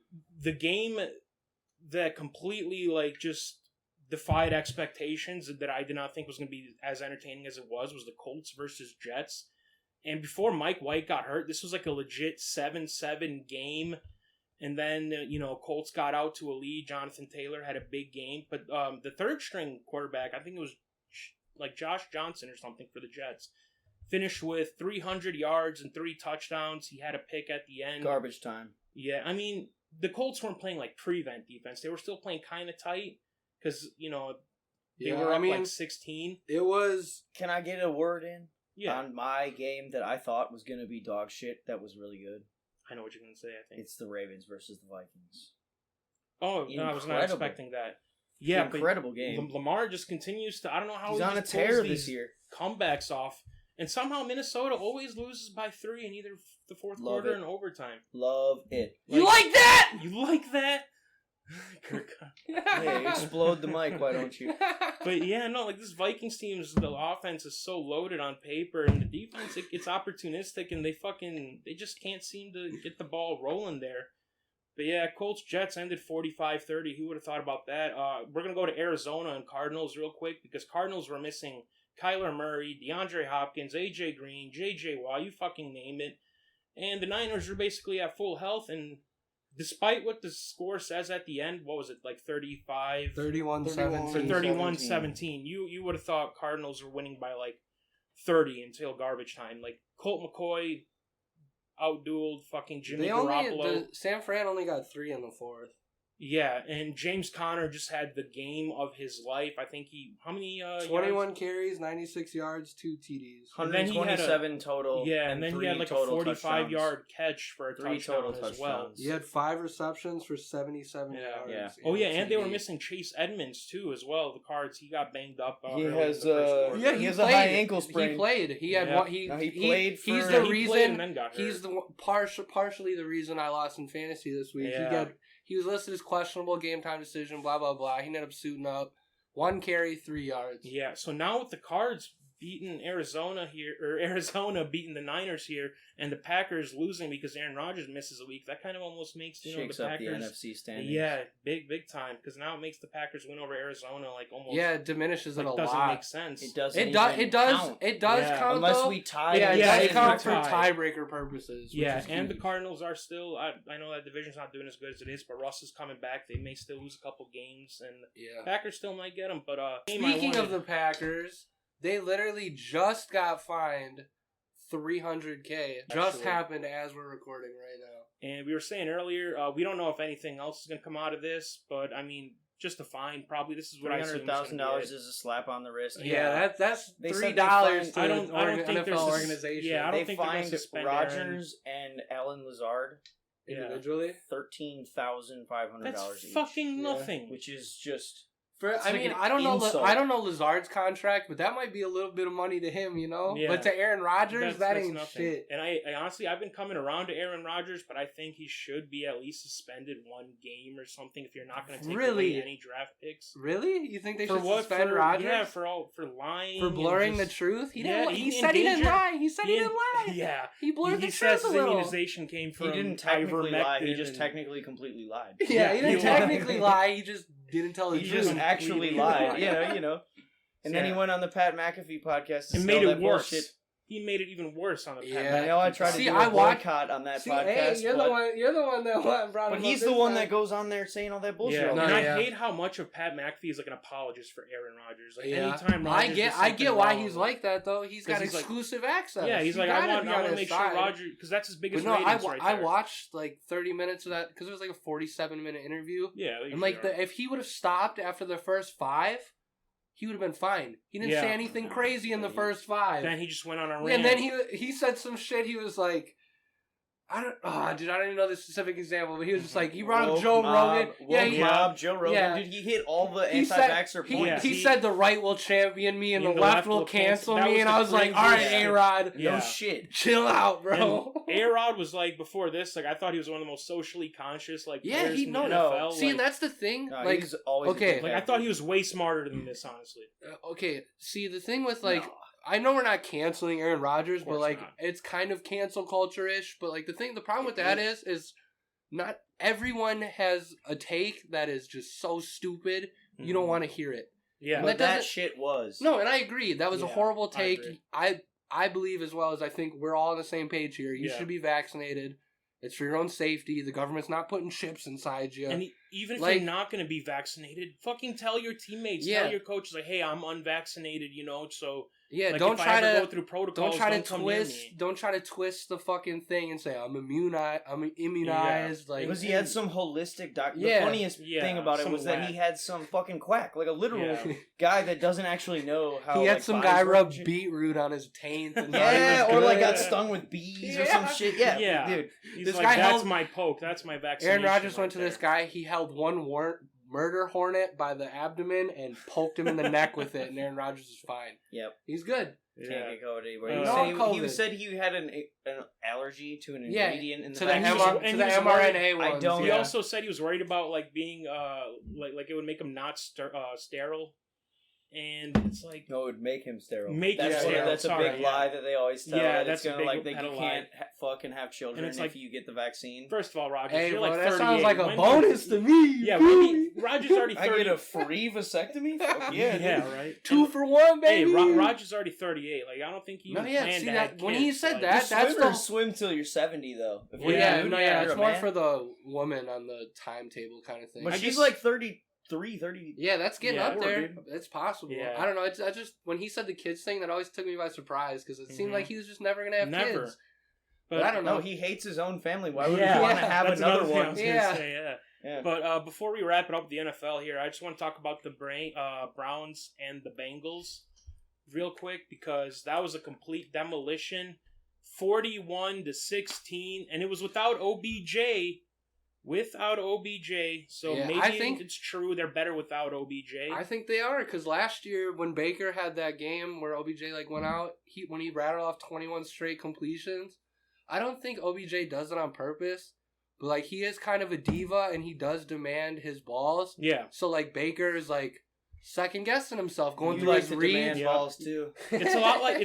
the game that completely like just defied expectations that I did not think was going to be as entertaining as it was the Colts versus Jets. And before Mike White got hurt, this was like a legit 7-7 game. And then, Colts got out to a lead. Jonathan Taylor had a big game. But the third string quarterback, I think it was like Josh Johnson or something for the Jets, finished with 300 yards and 3 touchdowns. He had a pick at the end. Garbage time. Yeah, I mean, the Colts weren't playing like prevent defense. They were still playing kind of tight because, they were up like 16. It was. Can I get a word in? Yeah, On my game that I thought was going to be dog shit that was really good. I know what you're going to say, I think. It's the Ravens versus the Vikings. Oh, no, I was not Incredible. expecting that. Yeah, Incredible but game. Lamar just continues to, I don't know how He's he on a just pulls tear these this year. comebacks off. And somehow Minnesota always loses by 3 in either the fourth Love quarter it. and overtime. Love it. You like that? You like that? Kirk. Hey, explode the mic, why don't you? But yeah, no, like this Vikings team's the offense is so loaded on paper, and the defense it's opportunistic, and they just can't seem to get the ball rolling there. But yeah, Colts Jets ended 45-30. Who would have thought about that? We're gonna go to Arizona and Cardinals real quick because Cardinals were missing Kyler Murray, DeAndre Hopkins, AJ Green, JJ Watt, you fucking name it, and the Niners were basically at full health. And despite what the score says at the end, what was it, like 35? 31-17. For 31-17. You would have thought Cardinals were winning by like 30 until garbage time. Like Colt McCoy outdueled fucking Jimmy Garoppolo. San Fran only got 3 in the fourth. Yeah, and James Conner just had the game of his life. I think how many 21 yards? carries, 96 yards, 2 TDs. And then he had 127 total. Yeah, and then he 3 had like a total 45-yard catch for a 3 touchdown total as well. touchdowns. He had 5 receptions for 77 Yeah. yards. Yeah. Oh yeah, and they were TD. missing Chase Edmonds too as well. The Cards, he got banged up. He early in has, the first quarter. Yeah, He has played. a high ankle sprain. He played. He had Yeah. one. He played for- He's Yeah, the he played and reason. then got hurt. He's the partially the reason I lost in fantasy this week. Yeah. He was listed as questionable game time decision. Blah blah blah. He ended up suiting up. 1 carry, 3 yards. Yeah, so now with the Cards beating Arizona beating the Niners here, and the Packers losing because Aaron Rodgers misses a week, that kind of almost makes Shakes the up the Packers NFC standings. Yeah, big time, because now it makes the Packers win over Arizona like almost. Yeah, it diminishes it a doesn't lot. make sense. It doesn't. It does. even It does. count. It does Yeah. count Unless though. we tie. Yeah, it it Yeah, does it's count for tie. tiebreaker purposes. which Yeah, is and the huge. Cardinals are still. I know that division's not doing as good as it is, but Russ is coming back. They may still lose a couple games, and Yeah. Packers still might get them. But Speaking of the Packers, they literally just got fined $300K. Just Actually. happened as we're recording right now. and we were saying earlier, we don't know if anything else is going to come out of this, but I mean, just a fine. Probably this is what I assume is gonna be $300,000 it. is a slap on the wrist. Yeah, that's They said $3 they fined- to I an don't think NFL there's organization. Yeah, I don't They think they're gonna fined suspend Aaron. Rodgers and Alan Lazard Yeah. individually. $13,500 That's each, fucking Yeah. nothing. which is just It's like an I don't know. insult. I don't know Lazard's contract, but that might be a little bit of money to him, you know. Yeah. But to Aaron Rodgers, that ain't nothing. shit. And I honestly, I've been coming around to Aaron Rodgers, but I think he should be at least suspended one game or something if you're not going to take Really? away any draft picks. Really? You think they For should what? suspend For, Rodgers? yeah, for lying. For and blurring the just- truth? He Yeah, didn't. he He said he didn't endangered- lie. He said he didn't lie. Yeah. He blurred He the says truth his a little. immunization came from He didn't technically lie. He ivermectin just and- technically completely lied. Yeah, he Yeah, didn't he technically lie. He just didn't tell the He truth. just completely actually lied. lied. You know. And then he Yeah. went on the Pat McAfee podcast to and sell made that it worse. bullshit. He made it even worse on the Yeah. Pat I know I tried to See, do I a watched- boycott on that See, podcast, hey, you're but, the one. You're the one that brought but him he's up the this one time. that goes on there saying all that bullshit. Yeah, all the and time. I yeah. hate how much of Pat McAfee is like an apologist for Aaron Rodgers. Like Yeah, anytime I Rodgers get. does I something get why wrong, he's like that though. He's got he's like- exclusive access. Yeah, he's You like, I gotta want be to on his make sure side. Rodgers, because that's his But biggest no, ratings right I there. watched like 30 minutes of that because it was like a 47-minute interview. Yeah, they And like usually are. if he would have stopped after the first 5, he would have been fine. He didn't Yeah. say anything crazy in the first 5. then he just went on a rant. And then he said some shit. He was like, I don't even know the specific example, but he was just like, he brought up Woke Joe mob, Rogan. woke Yeah, he, mob, Joe Rogan. yeah. Dude, he hit all the He said- anti-vaxxer he, points. he said the right will champion me and the And left will cancel that me, was and the I was like, all craziest right, shit. A-Rod, Yeah. No shit. chill out, bro. And A-Rod was like, before this, like I thought he was one of the most socially conscious like Yeah, players he in no, the no. NFL. See, like, and that's the thing. No, like, he's always a okay, good like I guy. thought he was way smarter than this, honestly. okay, see, the thing with like, No. I know we're not canceling Aaron Rodgers, Of but course like, not. it's kind of cancel culture-ish. But like, the problem with that is not everyone has a take that is just so stupid you don't want to hear it. Yeah, And But that that doesn't- shit was. No, and I agree. That was a Yeah, horrible I take. agree. I believe as well as I think we're all on the same page here. You Yeah. should be vaccinated. It's for your own safety. The government's not putting chips inside you. And even if Like- you're not going to be vaccinated, fucking tell your teammates, Yeah. tell your coaches, like, hey, I'm unvaccinated, you know. So yeah, like, don't if I try ever to go through protocols. don't try to come near twist. me. Don't try to twist the fucking thing and say I'm immunized. Like Because he had some holistic doctor. Yeah. The funniest Yeah, thing about it some was that whack. he had some fucking quack, like a literal Yeah. guy that doesn't actually know how. he had like, some bodies guy work rub and shit. beetroot on his taint. And Yeah, thought he or was like good. got stung with bees or Yeah. some shit. Yeah, Yeah. dude. He's This like, guy that's held- my poke, that's my vaccination. Aaron Rodgers right went to this there." guy. He held one murder hornet by the abdomen and poked him in the neck with it, and Aaron Rodgers is fine. Yep. He's good. Can't Yeah. get COVID anywhere. No He COVID. said he had an allergy to an Yeah, ingredient in the to the vaccine. MR to the he was mRNA I ones. don't- He yeah. also said he was worried about like being like it would make him not sterile, and it's like No, it would make him sterile. Make that's him one of- sterile, That's a sorry, big yeah. lie that they always tell. Yeah, that that's it's a gonna big like that you pedo can't fucking have children And it's like- if you get the vaccine. first of all, Rodgers, Hey, you're bro, like that 38. sounds like a When bonus you- to me. Yeah, Woo! Rodgers already I 30. get a free vasectomy. Fuck yeah, yeah, dude. right. 2 for 1, Hey, baby. Rodgers already 38. Like I don't think he No, even yeah, planned see to that- have when kids. he said like, that, Just that's swim or the- swim till you're 70 though. If Yeah, you're Yeah, a dude, no, yeah, you're it's a more man. for the woman on the timetable kind of thing. But I she's just- like 33, 30. Yeah, that's getting Yeah, up there. dude. It's possible. Yeah. I don't know. I just when he said the kids thing, that always took me by surprise because it seemed Mhm. like he was just never gonna have Never. kids. But I don't know. No, he hates his own family. Why would Yeah. he want to Yeah, have That's another thing I one? was gonna Yeah. say, yeah. Yeah. But before we wrap it up with the NFL here, I just want to talk about the Browns and the Bengals real quick because that was a complete demolition, 41-16, and it was without OBJ. Without OBJ, so Yeah, maybe I think- it's true they're better without OBJ. I think they are because last year when Baker had that game where OBJ like went out, when he rattled off 21 straight completions, I don't think OBJ does it on purpose, but like he is kind of a diva and he does demand his balls. Yeah, So like Baker is like second guessing himself, going You through like his to reads. demand Yeah. balls too. it's a lot like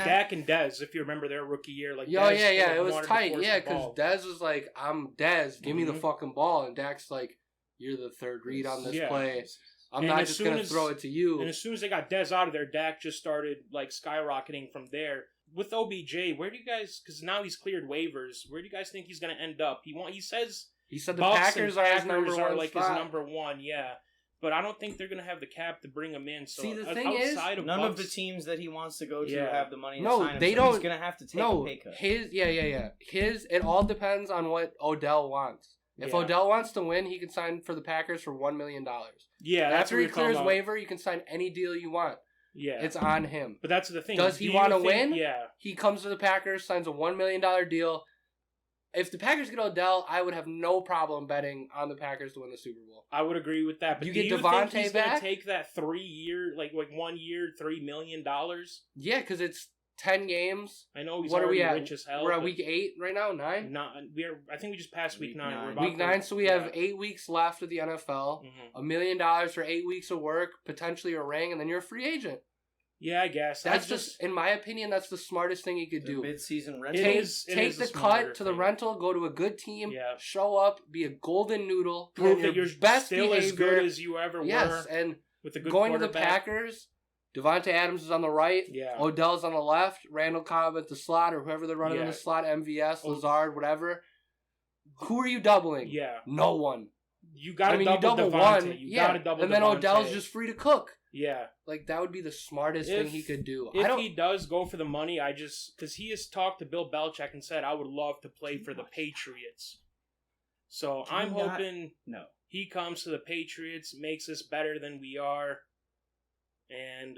Dak and Dez if you remember their rookie year. Like Yo, Dez, yeah, like, it was wanted to tight. force Yeah, the because ball. Dez was like, "I'm Dez, give me the Mhm. fucking ball," and Dak's like, "You're the third read on this Yeah. play. I'm And not as just soon gonna as- throw it to you." And as soon as they got Dez out of there, Dak just started like skyrocketing from there. With OBJ, where do you guys? Because now he's cleared waivers. Where do you guys think he's going to end up? He says He said the Bucks Packers and are his number one like spot. his number one. Yeah, but I don't think they're going to have the cap to bring him in. So See, the o- thing is, outside of None of the Bucks- teams that he wants to go to Yeah. have the money to No, sign him. they so don't- He's gonna have to take No, a pay cut. his. It all depends on what Odell wants. If Yeah. Odell wants to win, he can sign for the Packers for $1 million. Yeah, that's After what he we're talking clears about. waiver, you can sign any deal you want. Yeah, It's on him. but that's the thing. Does Do he you wanna think- win? Yeah, He comes to the Packers, signs a $1 million deal. if the Packers get Odell, I would have no problem betting on the Packers to win the Super Bowl. I would agree with that. But You do get you Devontae think he's gonna back? take that 3 year, like 1 year, $3 million? Yeah, because it's 10 games. I know he's What are already we at? rich as hell. We're at but week 8 right now, 9? Not I think we just passed week Week 9. nine. We're about Week to- 9, so we yeah. have 8 weeks left of the NFL. Mhm. $1 million for 8 weeks of work, potentially a ring, and then you're a free agent. Yeah, I guess That's I just, in my opinion, that's the smartest thing he could The do. mid-season It rental. Take, is- it take is a the smarter cut to the thing. rental, go to a good team, Yeah. show up, be a golden noodle, prove and that your you're best still as behavior. good as you ever Yes, were and with a good going to the quarterback. Packers, Devontae Adams is on the right, Yeah. Odell's on the left, Randall Cobb at the slot, or whoever they're running in Yeah. the slot, MVS, Oh. Lazard, whatever. Who are you doubling? Yeah. No one. You got to you double double Devontae. one, You yeah, got to double and then Devontae. Odell's just free to cook. Yeah. Like, that would be the smartest If- thing he could do. If he does go for the money, because he has talked to Bill Belichick and said, I would love to play for the Patriots. So Do I'm you not- hoping No. he comes to the Patriots, makes us better than we are, and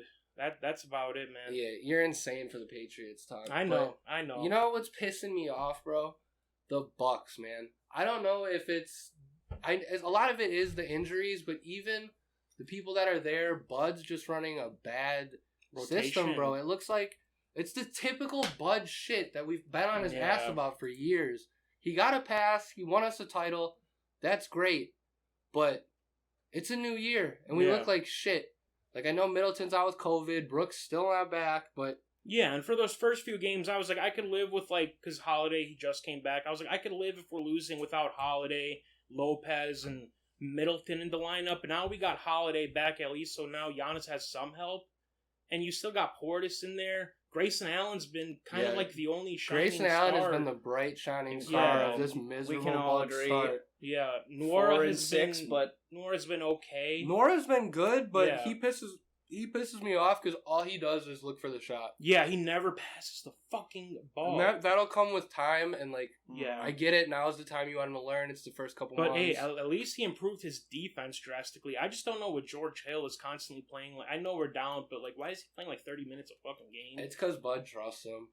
that's about it, man. Yeah, you're insane for the Patriots, Tom. I know, I know. You know what's pissing me off, bro? The Bucks, man. I don't know if it's a lot of it is the injuries, but even the people that are there, Bud's just running a bad system, Rotation. bro. It looks like it's the typical Bud shit that we've been on his ass Yeah. about for years. He got a pass, he won us a title. That's great. But it's a new year, and we Yeah. look like shit. Like, I know Middleton's out with COVID, Brooks still not back, but Yeah, and for those first few games, I was like, I could live with, like, because Holiday, he just came back. I was like, I could live if we're losing without Holiday, Lopez, and Middleton in the lineup. But now we got Holiday back at least, so now Giannis has some help. And you still got Portis in there. Grayson Allen's been kind of Yeah. like the only shining Grayson Allen has star. been the bright shining Yeah. star of this miserable We can all Bucks agree. start. Yeah, 4 Nora and has 6, been, but Nora's been okay. Nora's been good, but Yeah. he pisses me off because all he does is look for the shot. Yeah, he never passes the fucking ball. And that'll come with time, and like Yeah. I get it. Now's the time you want him to learn. It's the first couple But months. hey, at least he improved his defense drastically. I just don't know what George Hill is constantly playing. Like, I know we're down, but like, why is he playing like 30 minutes a fucking game? It's because Bud trusts him.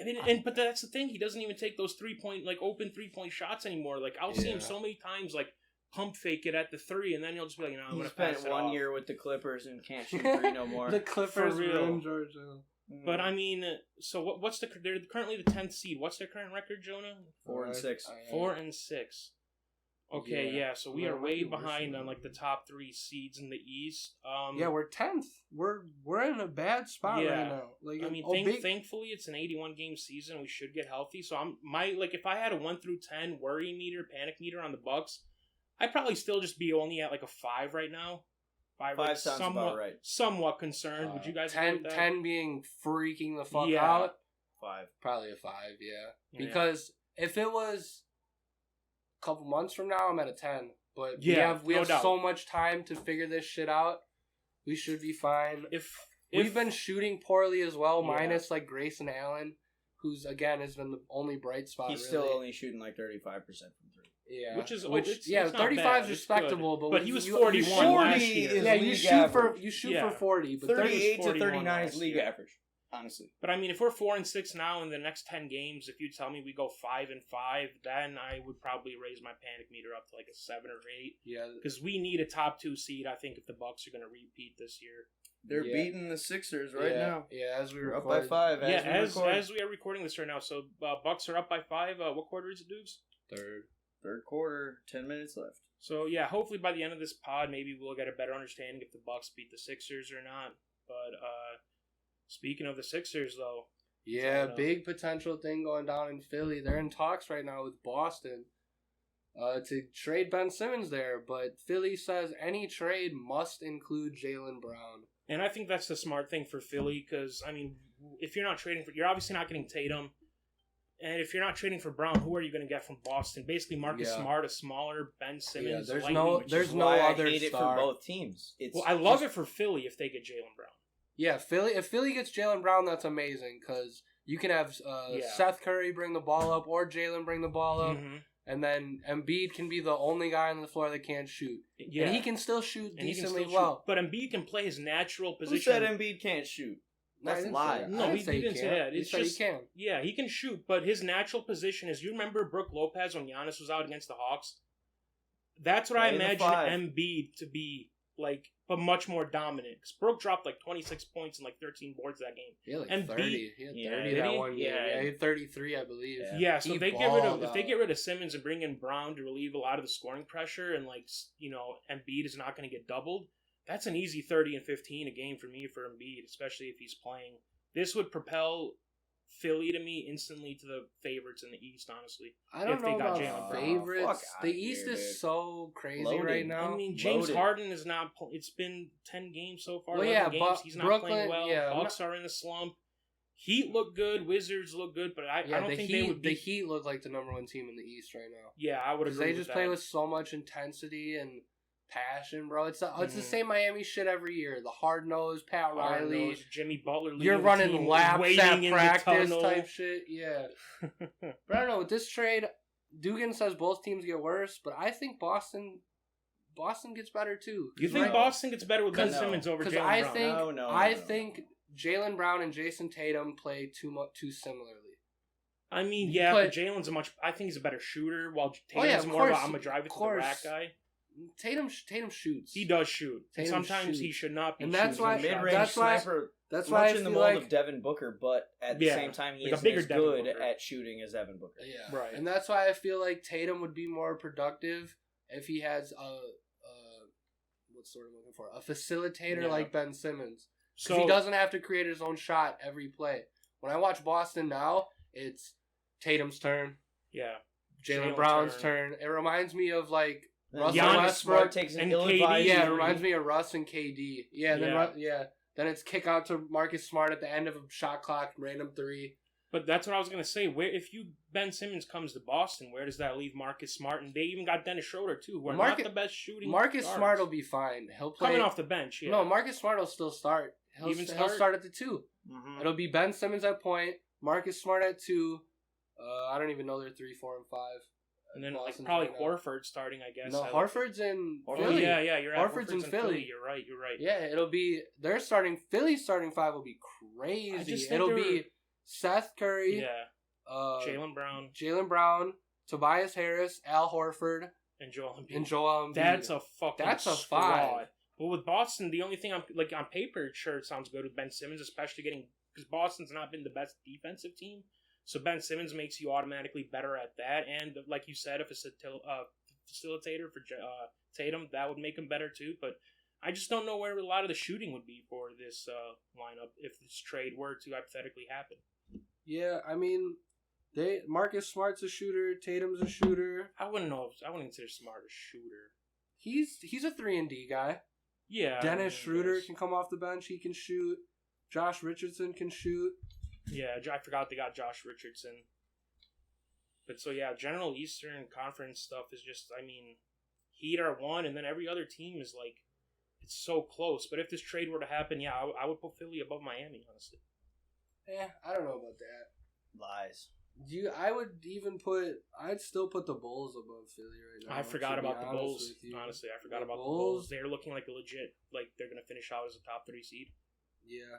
I mean, but that's the thing. He doesn't even take those 3-point, like open 3-point shots anymore. Like I'll see him Yeah. so many times, like pump fake it at the 3, and then he'll just be like, I'm he gonna spent pass it 1 off. year with the Clippers and can't shoot 3 no more. The Clippers For real. ruined George Hill. But I mean, so what's they're currently the 10th seed. What's their current record, Jonah? 4 and 6. 4 and 6. Okay, Yeah. yeah. So we Yeah, are might way be worse behind than on that. like the top 3 seeds in the East. Yeah, we're 10th. We're in a bad spot Yeah. right now. Like I mean, thankfully it's an 81 game season. We should get healthy. So if I had a 1 through 10 worry meter, panic meter on the Bucks, I'd probably still just be only at like a 5 right now. 5 like, sounds somewhat, about right. Somewhat concerned. Would you guys agree 10, with that? 10 being freaking the fuck Yeah. out? 5. Probably a 5, yeah. Yeah. Because if it was a couple months from now, I'm at a 10. But Yeah, we no have doubt. so much time to figure this shit out. We should be fine. If We've been shooting poorly as well, Yeah. minus like Grayson Allen, who's again has been the only bright spot. He's really. still only shooting like 35% from 3. Yeah, Which is- it's yeah, not 35 bad. is It's respectable, good. but But he was you 41 shoot- last 40 year. is Yeah, you league shoot average. for Yeah. 40, but 38 to 41 39 is last league year. average, honestly. But I mean, if we're 4 and 6 now in the next 10 games, if you tell me we go 5 and 5, then I would probably raise my panic meter up to like a 7 or 8 yeah, because we need a top 2 seed. I think if the Bucks are going to repeat this year. They're Yeah. beating the Sixers right now. Yeah, as we We're up record, by 5. As we are recording this right now, so Bucks are up by 5. What quarter is it, dudes? third. Third quarter, 10 minutes left. So yeah, hopefully by the end of this pod, maybe we'll get a better understanding if the Bucks beat the Sixers or not. But speaking of the Sixers, though, Yeah, So, big potential thing going down in Philly. They're in talks right now with Boston to trade Ben Simmons there, but Philly says any trade must include Jaylen Brown. and I think that's the smart thing for Philly because I mean, if you're not trading you're obviously not getting Tatum, and if you're not trading for Brown, who are you going to get from Boston? Basically, Marcus Yeah. Smart, a smaller Ben Simmons. there's lightly, no- which there's is no Why other I hate star. it for both teams. It's Well, I love it for Philly if they get Jaylen Brown. Yeah, Philly. If Philly gets Jaylen Brown, that's amazing because you can have Yeah. Seth Curry bring the ball up or Jaylen bring the ball up, Mhm. and then Embiid can be the only guy on the floor that can't shoot, Yeah, and he can still shoot And he can decently still shoot. well. But Embiid can play his natural Who position. said Embiid can't shoot? That's I didn't say lies. that. No, I we didn't say didn't say can't. that. He It's said just- he can. Yeah, he can shoot, but his natural position is, you remember Brook Lopez when Giannis was out against the Hawks? That's what I Play the imagine five. Embiid to be like, but much more dominant. Because Brook dropped like 26 points and like 13 boards that game. He had like Embiid- 30. He had Yeah, 30 did that he? one game. Yeah. Yeah, he had 33, I believe. Yeah. Yeah, so He if they balled get out. rid of Simmons and bring in Brown to relieve a lot of the scoring pressure, and like, you know, Embiid is not going to get doubled, that's an easy 30 and 15 a game for me for Embiid, especially if he's playing. This would propel Philly to me instantly to the favorites in the East, honestly. I don't If they know got about Jaylen Brown. favorites. Fuck The outta East here, is dude. so crazy Loaded. right now. I mean, James Loaded. Harden is not. It's been 10 games so far. Well, 11 yeah, games. but He's not Brooklyn- playing well. yeah, I'm Bucks are in a slump. Heat look good. Wizards look good, but I don't the think Heat, they would be. the Heat look like the number one team in the East right now. Yeah, I would Because agree. they just with play that. with so much intensity and passion, bro. It's the Mhm. same Miami shit every year. The hard nosed Pat Hard Riley. nose, Jimmy Butler. You're leading the running team, laps waiting at in practice the type shit. Yeah. But I don't know. With this trade, Dugan says both teams get worse, but I think Boston gets better too. You think No. Boston gets better with Ben No. Simmons over Because Jaylen I Brown? think No. I think Jaylen Brown and Jason Tatum play too similarly. I mean, You yeah, put- but Jalen's I think he's a better shooter, while Oh, Tatum's yeah, of more of a course, I'm a drive it to the course. rack guy. Tatum shoots. He does shoot, and Tatum sometimes he shoots. should not be. And that's shooting why- shots. Mid-range That's why- sniper, That's why I much in the feel mold like of Devin Booker, but at the Yeah, same time, he like a isn't bigger as Devin good Booker. at shooting as Devin Booker. yeah, Right. And that's why I feel like Tatum would be more productive if he has what's the word I'm looking for? A facilitator Yeah. like Ben Simmons. So He doesn't have to create his own shot every play. When I watch Boston now, it's Tatum's turn, yeah, Jaylen Jaylen's Brown's turn. turn. It reminds me of like Then Russell Giannis Westbrook Smart takes an and ill-advised KD. yeah, it three. reminds me of Russ and KD. Yeah, then Yeah. then it's kick out to Marcus Smart at the end of a shot clock, random three. But that's what I was gonna say. Where if Ben Simmons comes to Boston, where does that leave Marcus Smart? And they even got Dennis Schroeder too, who are Marcus- not the best shooting. Marcus guards. Smart will be fine. He'll play coming off the bench. Yeah. No, Marcus Smart will still start. He'll Even he'll start? start at the 2. Mhm. It'll be Ben Simmons at point, Marcus Smart at 2. I don't even know their 3, 4, and 5. and then like Boston's probably right now. Horford starting, I guess. No, I like- Horford's in Oh, Philly. yeah, you're right. Horford's in Philly. You're right. You're right. Yeah, it'll be their starting. Philly's starting 5 will be crazy. I just think It'll they're- be Seth Curry, Yeah. Jaylen Brown Jaylen Brown, Tobias Harris, Al Horford, and Joel Embiid. and Joel Embiid. That's a fucking. That's a squad. 5. But with Boston, the only thing I'm like on paper, sure it sounds good with Ben Simmons, especially getting because Boston's not been the best defensive team. So Ben Simmons makes you automatically better at that, and like you said, if a facilitator for Tatum, that would make him better too. But I just don't know where a lot of the shooting would be for this lineup if this trade were to hypothetically happen. Yeah, I mean, Marcus Smart's a shooter. Tatum's a shooter. I wouldn't know. I wouldn't consider Smart a shooter. He's a 3-and-D guy. Yeah, Dennis I Schroeder guess. can come off the bench. He can shoot. Josh Richardson can shoot. Yeah, I forgot they got Josh Richardson. But so yeah, general Eastern Conference stuff is just, I mean, Heat are 1, and then every other team is like, it's so close. But if this trade were to happen, yeah, I would put Philly above Miami, honestly. I don't know about that. Lies. I'd still put the Bulls above Philly right now. I forgot to be about the honest Bulls. with you. Honestly, I forgot The about the Bulls- Bulls. They're looking like a legit, like they're gonna finish out as a top 3 seed. Yeah.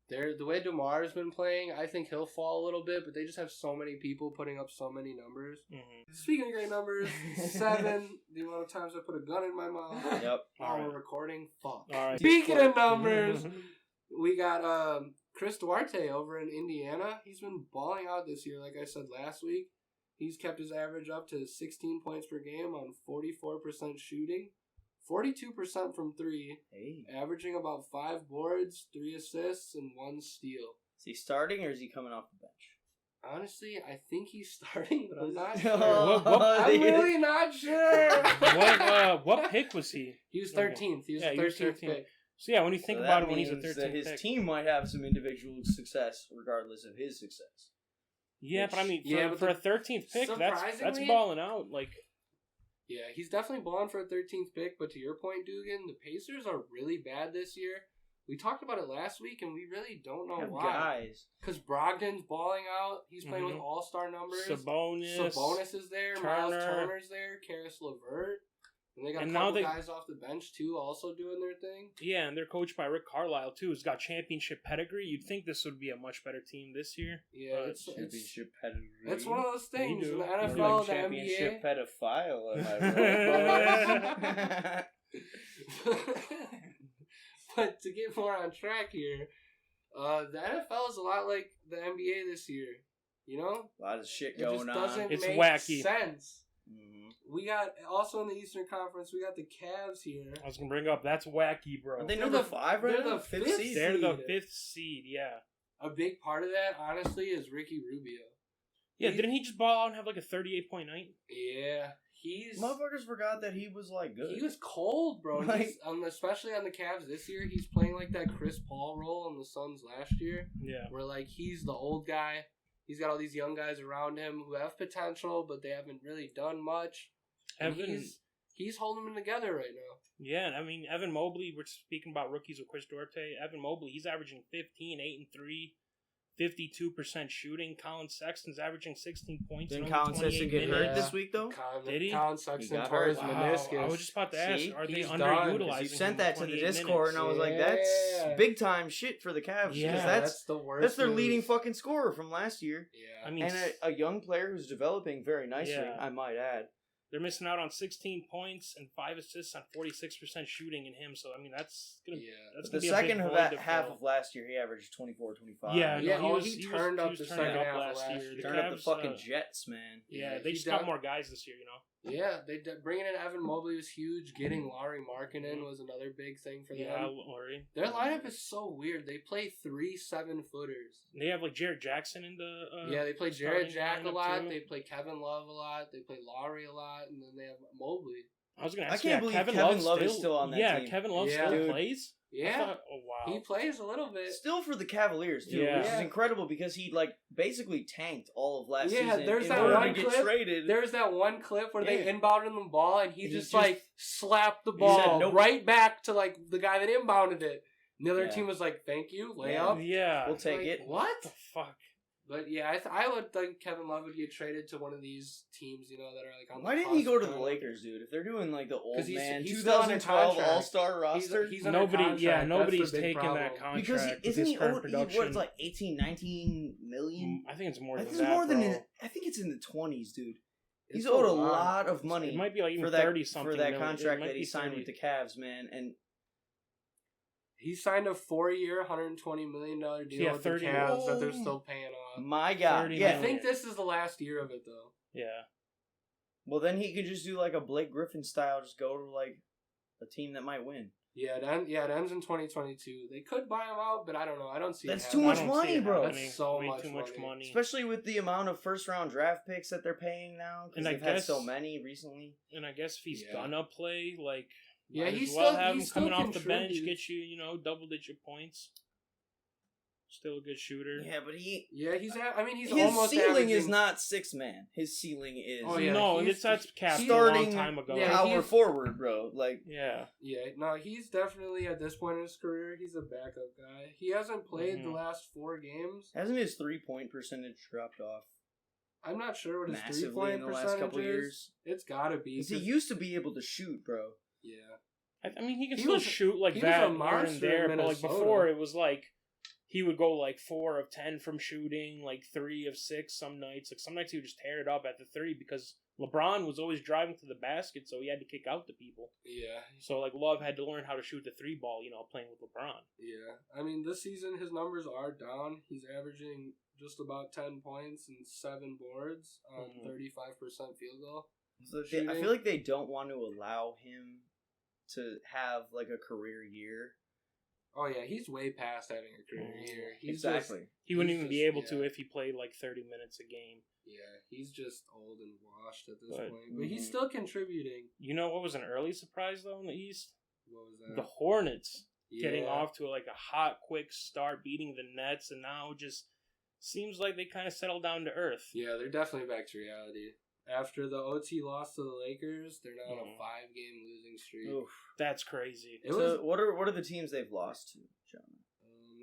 The way DeMar's been playing, I think he'll fall a little bit, but they just have so many people putting up so many numbers. Mm-hmm. Speaking of great numbers, 7, the amount of times I put a gun in my mouth. Yep. While Alright. we're recording, fuck. All right. Speaking of numbers, we got Chris Duarte over in Indiana. He's been balling out this year, like I said last week. He's kept his average up to 16 points per game on 44% shooting, 42% from 3, Hey. averaging about 5 boards, 3 assists, and 1 steal. Is he starting or is he coming off the bench? Honestly, I think he's starting, but I'm not sure. I'm I'm really not sure. What pick was he? He was 13th. He was Yeah, the he was 13th 13th. pick. So yeah, when you think So about that it, when he's a means 13th that his pick. team might have some individual success regardless of his success. Yeah, but I mean, Yeah, for but a 13th pick, that's surprisingly- balling out. Like, Yeah, he's definitely balling for a 13th pick, but to your point, Dugan, the Pacers are really bad this year. We talked about it last week, and we really don't know Have why. guys. Because Brogdon's balling out. He's playing with Mhm. all-star numbers. Sabonis. Sabonis is there. Miles Turner. Turner's there. Karis LeVert. And they got And a now couple they- guys off the bench too, also doing their thing. Yeah, and they're coached by Rick Carlisle too, who's got championship pedigree. You'd think this would be a much better team this year. Yeah, But it's Championship pedigree. it's one of those things do. in the You're You're NFL, like the championship NBA. pedophile, am I right? But to get more on track here, the NFL is a lot like the NBA this year. You know, A lot of shit it just going on. doesn't It's make wacky. sense. Mhm. We got also in the Eastern Conference, we got the Cavs here. I was gonna bring up that's wacky, bro. Are they They're number the- 5 right they're now? the Fifth fifth seed? They're the seed. 5th seed. Yeah. A big part of that, honestly, is Ricky Rubio. Yeah. He- Didn't he just ball out and have like a 38-point night? Yeah, he's Motherfuckers forgot that he was like good. he was cold, bro. Like- He's, especially on the Cavs this year, he's playing like that Chris Paul role on the Suns last year, Yeah. where like he's the old guy. He's got all these young guys around him who have potential, but they haven't really done much. And Evan. he's holding them together right now. Yeah, I mean Evan Mobley. We're speaking about rookies with Chris Duarte. Evan Mobley, he's averaging 15, 8 and 3, 52% shooting. Colin Sexton's averaging 16 points. Didn't in Colin only Sexton 28 get minutes. hurt this week though? Did he? Colin Sexton got tore hurt. his meniscus. I was just about to ask, See? are they He's done. underutilizing? 'Cause you him sent that to the 28 Discord, and I was like, Yeah. "That's big time shit for the Cavs." Yeah, because that's the worst. that's their news. leading fucking scorer from last year, Yeah. I mean, and a young player who's developing very nicely. Yeah. I might add. they're missing out on 16 points and 5 assists on 46% shooting in him. So I mean, that's gonna Yeah. that's The gonna be second a big of void that to half fill. of last year, he averaged 24, 25. Yeah, Yeah, no, he turned up the turning second up half of last last year. year. The turned up the Cavs, fucking Jets, man. Yeah, they he just got done- more guys this year, you know. Yeah, bringing in Evan Mobley was huge. Getting Laurie Markkinen was another big thing for Yeah, them. Laurie. Their lineup is so weird. They play 3 7-footers. They have like Jared Jackson in the. Yeah, they play Jared starting Jack a lineup, lot. too. They play Kevin Love a lot. They play Laurie a lot, and then they have Mobley. I was gonna I ask can't you, believe Kevin Kevin Love Love is still on that yeah, team. Kevin Love Yeah. still Dude. plays. I Yeah, thought, oh wow. he plays a little bit. Still for the Cavaliers too, Yeah. which is Yeah. incredible because he like basically tanked all of last Yeah, season there's in that order one to get clip- traded. There's that one clip where they Yeah. inbounded the ball, and he And he just just- like slapped the He ball said, "Nope." right back to like the guy that inbounded it. And the other Yeah. team was like, "Thank you, Yeah. layup." Yeah. We'll take Like, it. What What? the fuck? But yeah, I would think Kevin Love would get traded to one of these teams, you know, that are like on. Why the didn't he go to cusp, the kinda. Lakers, dude? If they're doing like the old 'Cause he's- man he's still under 2012 contract. All Star roster, He's under Nobody, contract. yeah, That's nobody's the big taking that problem. contract. because with isn't his he current owed? production. What, it's like 18, 19 million? I think it's more I than think that. it's more than bro. I think it's in the 20s, dude. It's He's a owed a lot of money It might be like even for that 30 something for that million. It contract might that he be signed 30. with the Cavs, man. And He signed a 4-year, $120 million deal Yeah, with the 30 Cavs that they're Oh. still paying off. my God, 30 yeah. I think this is the last year of it, though. Yeah. Well, then he could just do like a Blake Griffin style, just go to like a team that might win. Yeah, it ends in 2022. They could buy him out, but I don't know. I don't see That's it too happening. much I don't see money, it bro. happening. That's so Way much too much money. money. Especially with the amount of first round draft picks that they're paying now, because And I they've had guess- so many recently. And I guess if he's Yeah. gonna play, like, Yeah, might he's as well still- have he him still coming off the bench, contributes. get you, double-digit points. Still a good shooter. Yeah, but he's He's his almost ceiling averaging, is not 6-man. His ceiling is Oh, yeah, no, he's- that's capped a starting long time ago. Yeah, power he's- forward, bro. Like Yeah. Yeah, no, he's definitely at this point in his career, he's a backup guy. He hasn't played the Mhm. last 4 games. hasn't his 3-point percentage dropped off I'm not sure what his massively 3-point in the last percentage couple is. years? It's gotta be. 'Cause he 'cause- used to be able to shoot, bro. yeah. I mean, he can He still was- shoot like he was that a here and monster there, in but like Minnesota. before, it was like he would go like 4 of 10 from shooting, like 3 of 6 some nights. Like some nights he would just tear it up at the 3 because LeBron was always driving to the basket, so he had to kick out the people. Yeah. So like Love had to learn how to shoot the 3 ball, playing with LeBron. Yeah. I mean, this season his numbers are down. He's averaging just about 10 points and 7 boards on Mhm. 35% field goal. So I Shooting. feel like they don't want to allow him to have like a career year. Oh, yeah, he's way past having a career year. He's Exactly. He wouldn't He's even be just- able to yeah. if he played like 30 minutes a game. Yeah, he's just old and washed at this But- point. But he's Mhm. still contributing. You know what was an early surprise though in the East? What was that? The Hornets getting Yeah. off to like a hot, quick start, beating the Nets, and now it just seems like they kind of settled down to earth. Yeah, they're definitely back to reality. After the OT loss to the Lakers, they're now on a Mhm. 5-game losing streak. Oof. That's crazy. It So was. what are the teams they've lost to, John?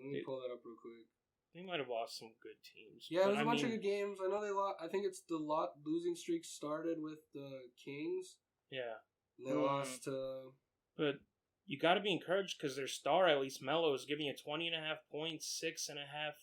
Let me pull that up real quick. They might have lost some good teams. Yeah, it but was a I bunch of mean, good games. I know they lost. I think it's the losing streak started with the Kings. Yeah, They lost to. But you got to be encouraged because their star, at least Melo, is giving you 20.5 points, 6.5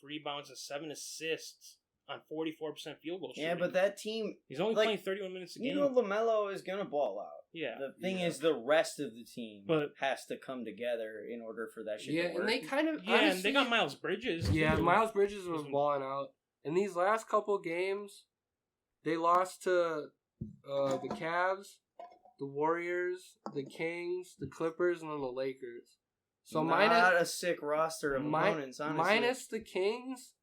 rebounds, and 7 assists on 44% field goal shooting. Yeah, but that team, he's only like, playing 31 minutes a game. you know, LaMelo is gonna ball out. Yeah. The thing is, the rest of the team But- has to come together in order for that shit Yeah, to work. and they kind of. Yeah, and honestly, they got Miles Bridges. Yeah, too. Miles Bridges was Wasn't- balling out. In these last couple games, they lost to the Cavs, the Warriors, the Kings, the Clippers, and then the Lakers. So not a sick roster of opponents, honestly. minus the Kings.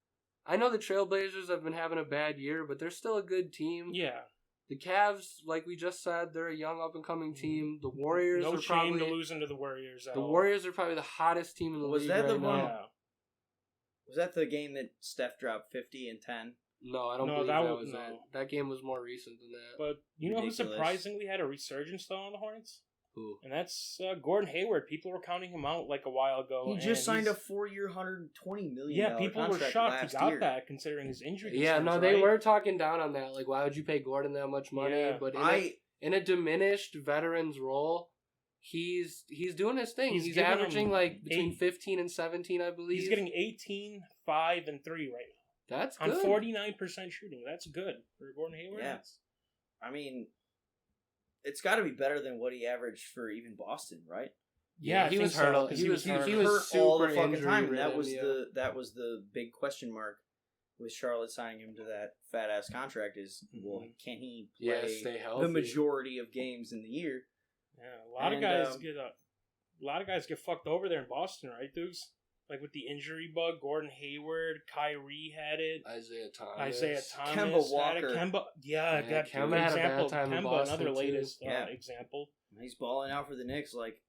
I know the Trailblazers have been having a bad year, but they're still a good team. Yeah. The Cavs, like we just said, they're a young up and coming team. The Warriors No are shame probably to losing to the Warriors. At the all. Warriors are probably the hottest team in the Was league that right the now. one- Yeah. Was that the game that Steph dropped 50 and 10? No, I don't No, believe that that was- was no. it. That game was more recent than that. But you know who Ridiculous. surprisingly had a resurgence though on the Hornets? Who? And that's Gordon Hayward. People were counting him out like a while ago. He and just signed a he's- 4-year, $120 million Yeah, people were contract shocked he last got year. that considering his injury. Yeah, concerns, no, they right? were talking down on that. Like, why would you pay Gordon that much money? Yeah. But in a diminished veteran's role, he's doing his thing. He's He's giving averaging him like between 8 15 and 17, I believe. He's getting 18, 5, and 3 right That's now. good. On 49% shooting. That's good for Gordon Hayward. Yeah. I mean, it's got to be better than what he averaged for even Boston, right? Yeah, I he think was so, hurt. 'cause He was hurt. he was hurt super all the fucking injury time. And that ridden, was yeah. the big question mark with Charlotte signing him to that fat ass contract. Is well, can he Yeah, play stay healthy. the majority of games in the year? Yeah, a lot of And, guys get fucked over there in Boston, right, dudes? Like with the injury bug, Gordon Hayward, Kyrie had it. Isaiah Thomas. Kemba Kemba Walker. Walker. Kemba, Yeah, got Kemba had a bad example. time in Kemba, Boston, another too. latest Yeah. example. He's balling out for the Knicks. Like,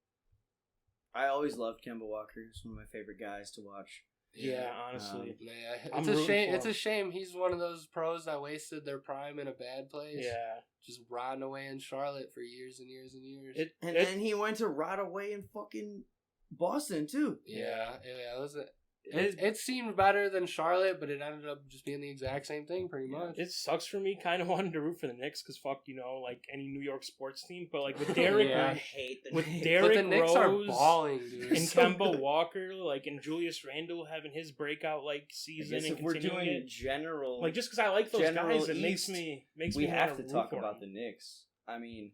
I always loved Kemba Walker. He's one of my favorite guys to watch. Yeah, honestly. Yeah, I'm it's a rooting shame. for It's a him. shame he's one of those pros that wasted their prime in a bad place. Yeah. Just rotting away in Charlotte for years and years and years. And then he went to rot away in fucking Boston too. yeah, it was. It seemed better than Charlotte, but it ended up just being the exact same thing, pretty much. It sucks for me. Kind of wanted to root for the Knicks because fuck, like any New York sports team. But like with Derrick, Yeah. I hate the with Knicks. Derrick But the Knicks Rose are balling, dude. and so Kemba good. Walker, like and Julius Randle having his breakout like I season guess and if we're continuing doing it. general, Like just because I like those General guys, it East, makes we me have wanna to root talk for about them. the Knicks. I mean,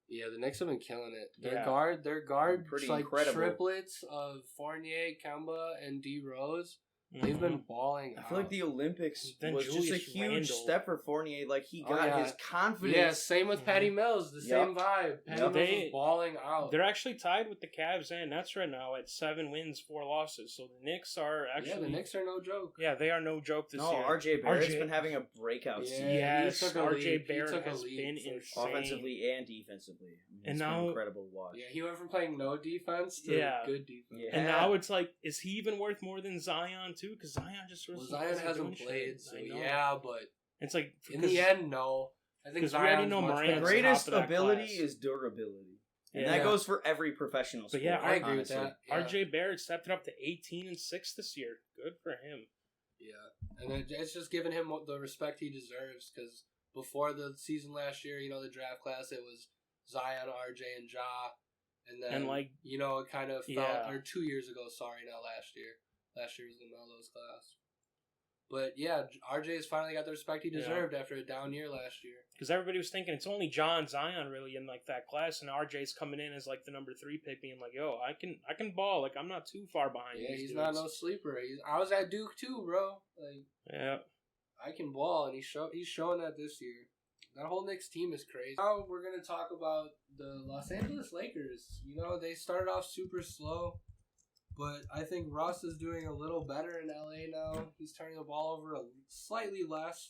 Yeah, the Knicks have been killing it. Their Yeah. guard, Pretty like incredible. triplets of Fournier, Kemba, and D Rose. They've been balling. I feel like the Olympics Then was just a Julius huge Randle. step for Fournier. Like he Oh, got yeah. his confidence. Yeah, same with Patty Mills. The Yep. same vibe. Patty Yep. Mills They- was balling out. They're actually tied with the Cavs and Nets right now at 7 wins, 4 losses. So the Knicks are actually Yeah, the Knicks are no joke. Yeah, they are no joke this No, year. RJ Barrett's RJ been having a breakout Yeah. season, Yes, he took a RJ leap. He Barrett took a has leap been for insane. sure. offensively and defensively. I mean, And it's now- been incredible to watch. Yeah, he went from playing no defense to Yeah. good defense. Yeah. And now it's like, is he even worth more than Zion too? Because Zion just Well, wasn't Zion doing hasn't shit. played, so I know. yeah, but It's like in because- the end, no. I think 'cause we Zion's already know much Morant's The better. greatest top of that ability class. is durability. And Yeah. that goes for every professional But sport. yeah, I agree with honestly. that. Yeah. RJ Barrett stepped it up to 18 and 6 this year. Good for him. Yeah, and it's just giving him the respect he deserves because before the season last year, the draft class, it was Zion, RJ, and Ja, and then And, like, it kind of felt yeah. or 2 years ago. Sorry, not last year. Last year was the Melo's class. But yeah, RJ's finally got the respect he Yeah. deserved after a down year last year. Because everybody was thinking it's only John Zion really in like that class, and RJ's coming in as like the number 3 pick, being like, "Yo, I can ball. Like I'm not too far behind." Yeah, these he's dudes. not no sleeper. I was at Duke too, bro. Like Yeah. I can ball, and he's showing that this year. That whole Knicks team is crazy. Now we're gonna talk about the Los Angeles Lakers. They started off super slow, but I think Russ is doing a little better in LA now. He's turning the ball over slightly less.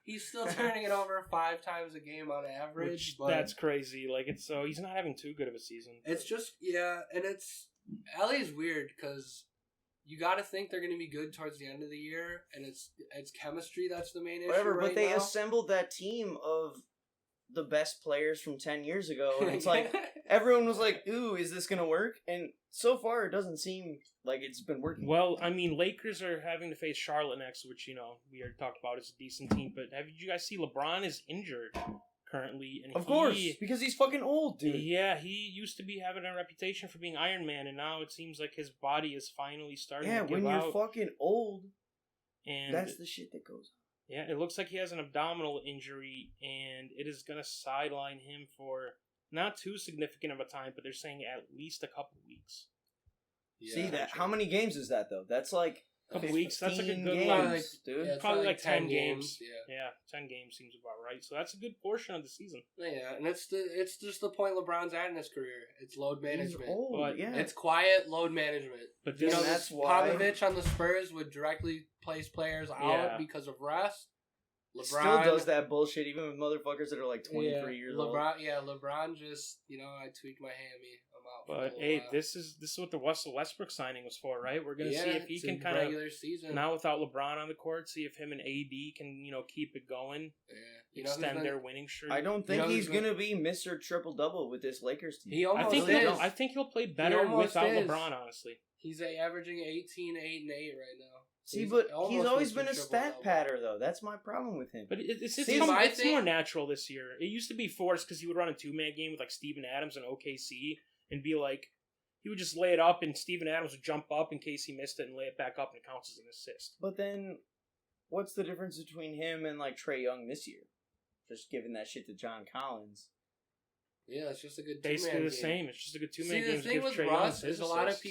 He's still turning it over 5 times a game on average. Which but that's crazy. Like it's so he's not having too good of a season. it's just and LA's weird because you got to think they're going to be good towards the end of the year, and it's chemistry that's the main issue. Whatever, right but they now. assembled that team of the best players from 10 years ago, and it's like everyone was like, "Ooh, is this gonna work?" And so far, it doesn't seem like it's been working. Well, I mean, Lakers are having to face Charlotte next, which we already talked about. It's a decent team, but have you guys see LeBron is injured currently, and Of course, because he's fucking old, dude. Yeah, he used to be having a reputation for being Iron Man, and now it seems like his body is finally starting Yeah, to give when you're out. fucking old, And that's the shit that goes on. yeah, it looks like he has an abdominal injury, and it is going to sideline him for not too significant of a time, but they're saying at least a couple weeks. Yeah, See that? How many games is that though? That's like Couple weeks. That's like a 15 good games, one. dude. Yeah, it's Probably like 10 games. Yeah. Yeah, 10 games seems about right. So that's a good portion of the season. Yeah, and it's just the point LeBron's at in his career. It's load He's management. old, But yeah. It's quiet load management. But You this know, And that's why Popovich on the Spurs would directly place players out Yeah. because of rest. LeBron still does that bullshit even with motherfuckers that are like 23 years old. LeBron just, I tweaked my hammy. I'm out. For a But little hey, while. this is what the Russell Westbrook signing was for, right? We're gonna see if he it's can a kind of regular season. now without LeBron on the court, see if him and AD can keep it going, Yeah. extend their winning streak. I don't think know he's who's gonna be Mr. Triple Double with this Lakers team. He almost I think really is. don't. I think he'll play better almost without is. LeBron, honestly. He's averaging 18, 8, and 8 right now. See, but he's almost always Mr. been a Triple stat Double. patter though. That's my problem with him. But it's See, my it's more thing- natural this year. It used to be forced because he would run a 2-man game with like Steven Adams and OKC and be like, he would just lay it up and Steven Adams would jump up in case he missed it and lay it back up and it counts as an assist. But then, what's the difference between him and like Trae Young this year? Just giving that shit to John Collins. Yeah, it's just a good Basically two-man the game. same. It's just a good 2-man See, game. the thing with Trae Russ Young is his a lot of assists.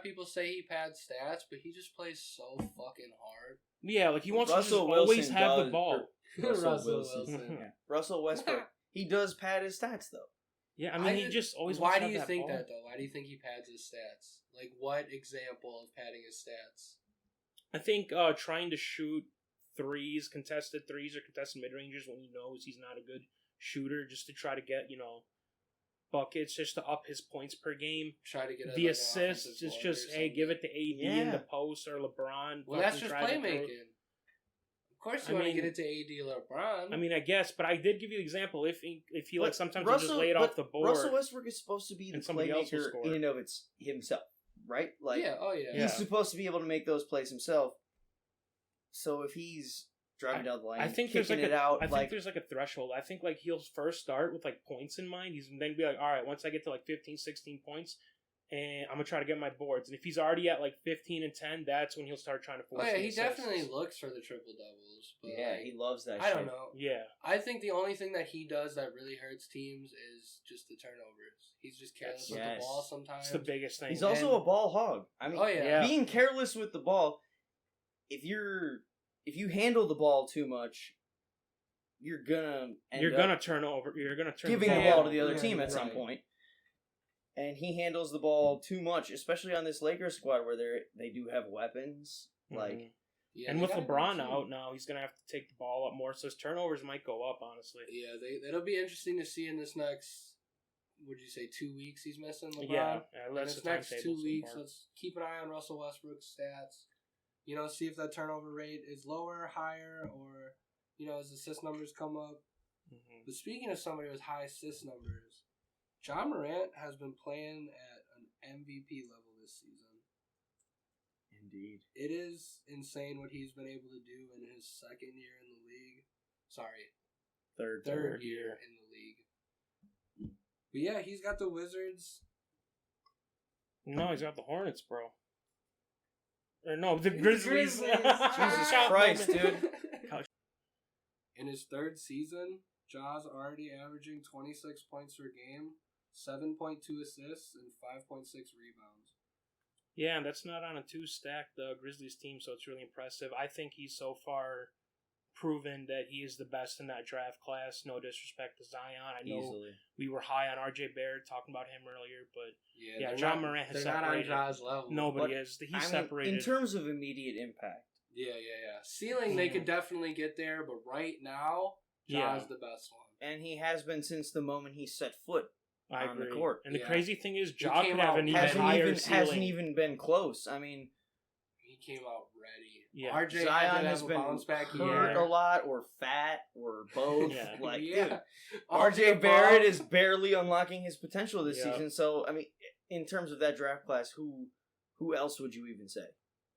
people say he pads stats, but he just plays so fucking hard. Yeah, like he wants Russell to just always Wilson have the does- ball. Russell Wilson. Yeah. Russell Westbrook. He does pad his stats though. Yeah, I mean, he just always Why wants do to you have think ball. that though? Why do you think he pads his stats? Like, what example of padding his stats? I think trying to shoot threes, contested threes or contested mid-rangers when he knows he's not a good shooter, just to try to get, buckets, just to up his points per game. Try to get The assists is just, hey, give it to AD in the post or LeBron. Well, that's fucking just try to throw- playmaking. Of course, you I want to mean- get it to AD LeBron. I mean, I guess, but I did give you the example. If he like But sometimes he'll just lay it off the board. Russell Westbrook is supposed to be the and somebody else will playmaker score. in and of it's himself, right? Like yeah, oh yeah. Yeah. he's supposed to be able to make those plays himself. So if he's driving down the lane, I think there's kicking like it out, I think like there's like a threshold. I think like he'll first start with like points in mind. He's then be like, all right, once I get to like 15, 16 points, and I'm gonna try to get my boards. And if he's already at like 15 and 10, that's when he'll start trying to force. Oh yeah, the he assists. definitely looks for the triple doubles. But yeah, like, he loves that. I shit. don't know. Yeah, I think the only thing that he does that really hurts teams is just the turnovers. He's just careless with Yes. the ball sometimes. it's the biggest thing. He's also a ball hog. I mean, Oh yeah. Yeah. being careless with the ball. If you handle the ball too much, you're gonna turn over. You're gonna turn giving the the ball ball over. to the other Yeah, team at some right. point. And he handles the ball too much, especially on this Lakers squad where they do have weapons. Like Mhm. Yeah, and they with got a LeBron good team. out now, he's gonna have to take the ball up more, so his turnovers might go up. Honestly, Yeah, it'll be interesting to see in this next. Would you say 2 weeks he's missing LeBron? yeah, In that's this the next timetable 2 so weeks, far. let's keep an eye on Russell Westbrook's stats. See if that turnover rate is lower, higher, or his assist numbers come up. Mhm. But speaking of somebody with high assist numbers, John Morant has been playing at an MVP level this season. indeed. It is insane what he's been able to do in his second year in the league. Sorry, third year in the league. But yeah, he's got the Wizards. No, he's got the Hornets, bro. Or no, the Grizzlies. Grizzlies. Jesus Christ, dude. In his third season, Ja's already averaging 26 points per game, 7.2 assists, and 5.6 rebounds. Yeah, and that's not on a 2-stacked Grizzlies team, so it's really impressive. I think he's so far proven that he is the best in that draft class. No disrespect to Zion. I know Easily. we were high on RJ Barrett talking about him earlier, but Yeah, Yeah, John Morant has they're not on separated. Ja's level. nobody But, is. He's I mean, separated. in terms of immediate impact. Yeah. Ceiling, they Yeah. could definitely get there, but right now, Yeah. Ja's the best one. And he has been since the moment he set foot I on the agree. court. And the Yeah. crazy thing is, He Ja came could have out- an even hasn't higher even ceiling. hasn't even been close. I mean, He came out ready. Yeah. RJ had Zion to has have a been bounce back hurt year. a lot, or fat, or both. Yeah. Like, yeah. dude, All the RJ above. Barrett is barely unlocking his potential this Yeah. season. So, I mean, in terms of that draft class, who else would you even say?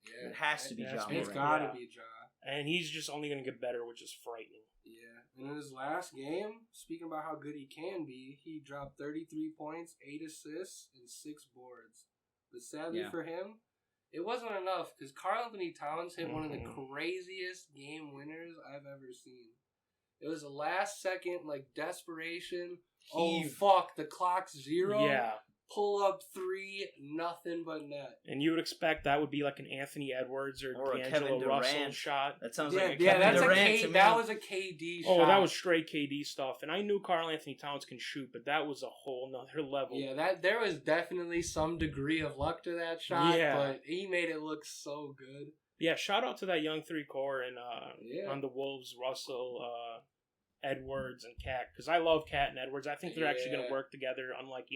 Yeah. It has to be Yeah, John It's Morant. gotta Yeah. be Ja. And he's just only going to get better, which is frightening. Yeah, and in his last game, speaking about how good he can be, he dropped 33 points, 8 assists, and 6 boards. But sadly for him, it wasn't enough because Karl Anthony Towns hit one of the craziest game winners I've ever seen. It was a last second, like, desperation. Oh, fuck, the clock's 0. Yeah. Pull up 3, nothing but net. And you would expect that would be like an Anthony Edwards or a D'Angelo Kevin Durant Russell shot. That sounds like a Yeah, Kevin that's Durant to me. that was a KD shot. Oh, that was straight KD stuff. And I knew Karl Anthony Towns can shoot, but that was a whole nother level. Yeah, there was definitely some degree of luck to that shot, but he made it look so good. Yeah, shout out to that young 3-core and on the Wolves, Russell, Edwards, and Cat. Because I love Cat and Edwards. I think they're actually going to work together, unlike,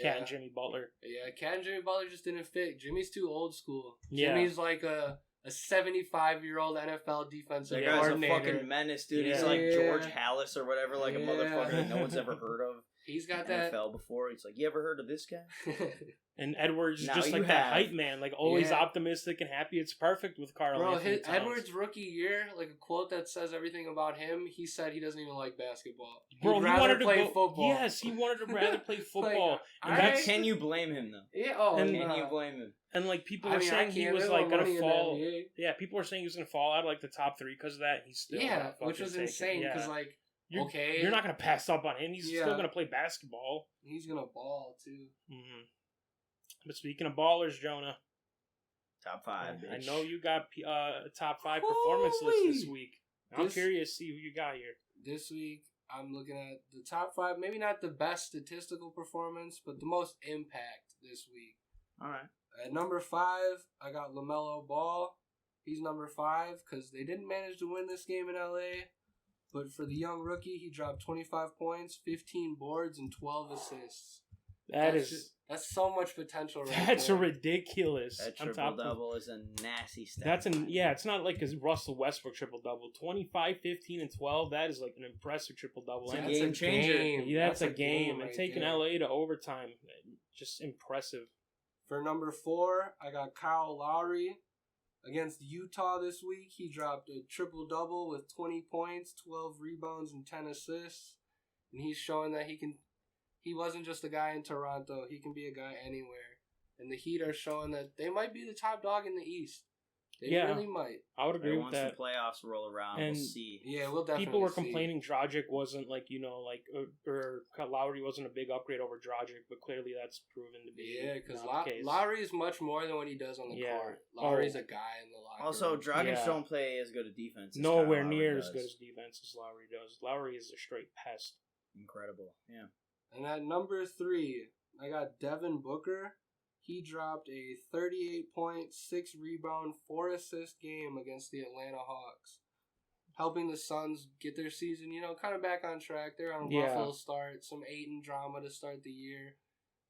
Cat and Jimmy Butler. Yeah, Cat and Jimmy Butler just didn't fit. Jimmy's too old school. Yeah. Jimmy's like a 75-year-old NFL defensive That guy's coordinator. a fucking menace, dude. Yeah. He's like George Hallis or whatever, like a Yeah. motherfucker that no one's ever heard of. He's got that. NFL before. He's like, you ever heard of this guy? And Edwards is Now just you like that have. hype man, like always Yeah. optimistic and happy. It's perfect with Karl Bro, Anthony Towns. Edwards' rookie year, like a quote that says everything about him, he said he doesn't even like basketball. Bro, He'd he rather wanted to play go, football. Yes, he wanted to rather play football. and alright. that's Can you blame him, though? Yeah, Can you blame him? and like people I were mean, saying I he can't. was There's like no gonna money in the fall. NBA. Yeah, people were saying he was gonna fall out of like the top 3 because of that. He's still Yeah, not which fucking was taking it. insane Yeah. because, like, You're, you're not gonna pass up on him. He's Yeah. still gonna play basketball. he's gonna ball too. hmm But speaking of ballers, Jonah, Top 5, bitch. I know you got a top 5 performance list this Holy. week. I'm This- curious to see who you got here. This week, I'm looking at the top 5. Maybe not the best statistical performance, but the most impact this week. All right. At number 5, I got LaMelo Ball. He's number 5 because they didn't manage to win this game in LA. But for the young rookie, he dropped 25 points, 15 boards, and 12 assists. That's so much potential right That's there. ridiculous. That on top of- triple-double is a nasty stat. it's not like a Russell Westbrook triple double. 25, 15, and 12. That is like an impressive triple double. It's a And game changer. yeah, that's a game. And right taking there. LA to overtime, just impressive. For number 4, I got Kyle Lowry. Against Utah this week, he dropped a triple-double with 20 points, 12 rebounds, and 10 assists. And he's showing that he wasn't just a guy in Toronto. He can be a guy anywhere. And the Heat are showing that they might be the top dog in the East. They really might. I would agree with Once that. the playoffs roll around, And we'll see. Yeah, we'll definitely People were see. complaining Dragic wasn't or Lowry wasn't a big upgrade over Dragic, but clearly that's proven to be Yeah, because not the case. Lowry is much more than what he does on the Yeah. court. Lowry's a guy in the locker Also, room. Dragic Yeah. don't play as good a defense. As Nowhere Kyle Lowry near as does. good as defense as Lowry does. Lowry is a straight pest. Incredible. Yeah. And at number 3, I got Devin Booker. He dropped a 38-point, 6-rebound, 4-assist game against the Atlanta Hawks, helping the Suns get their season, kind of back on track. They're on a rough little start, some Ayton drama to start the year.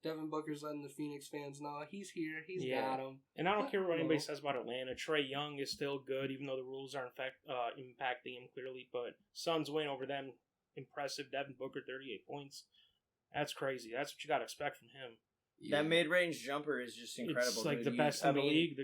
Devin Booker's letting the Phoenix fans know he's here, he's got him. And I don't care what anybody says about Atlanta. Trae Young is still good, even though the rules are impacting him clearly. But Suns win over them. Impressive. Devin Booker, 38 points. That's crazy. That's what you got to expect from him. Yeah. That mid-range jumper is just incredible. It's like dude. the best in the league,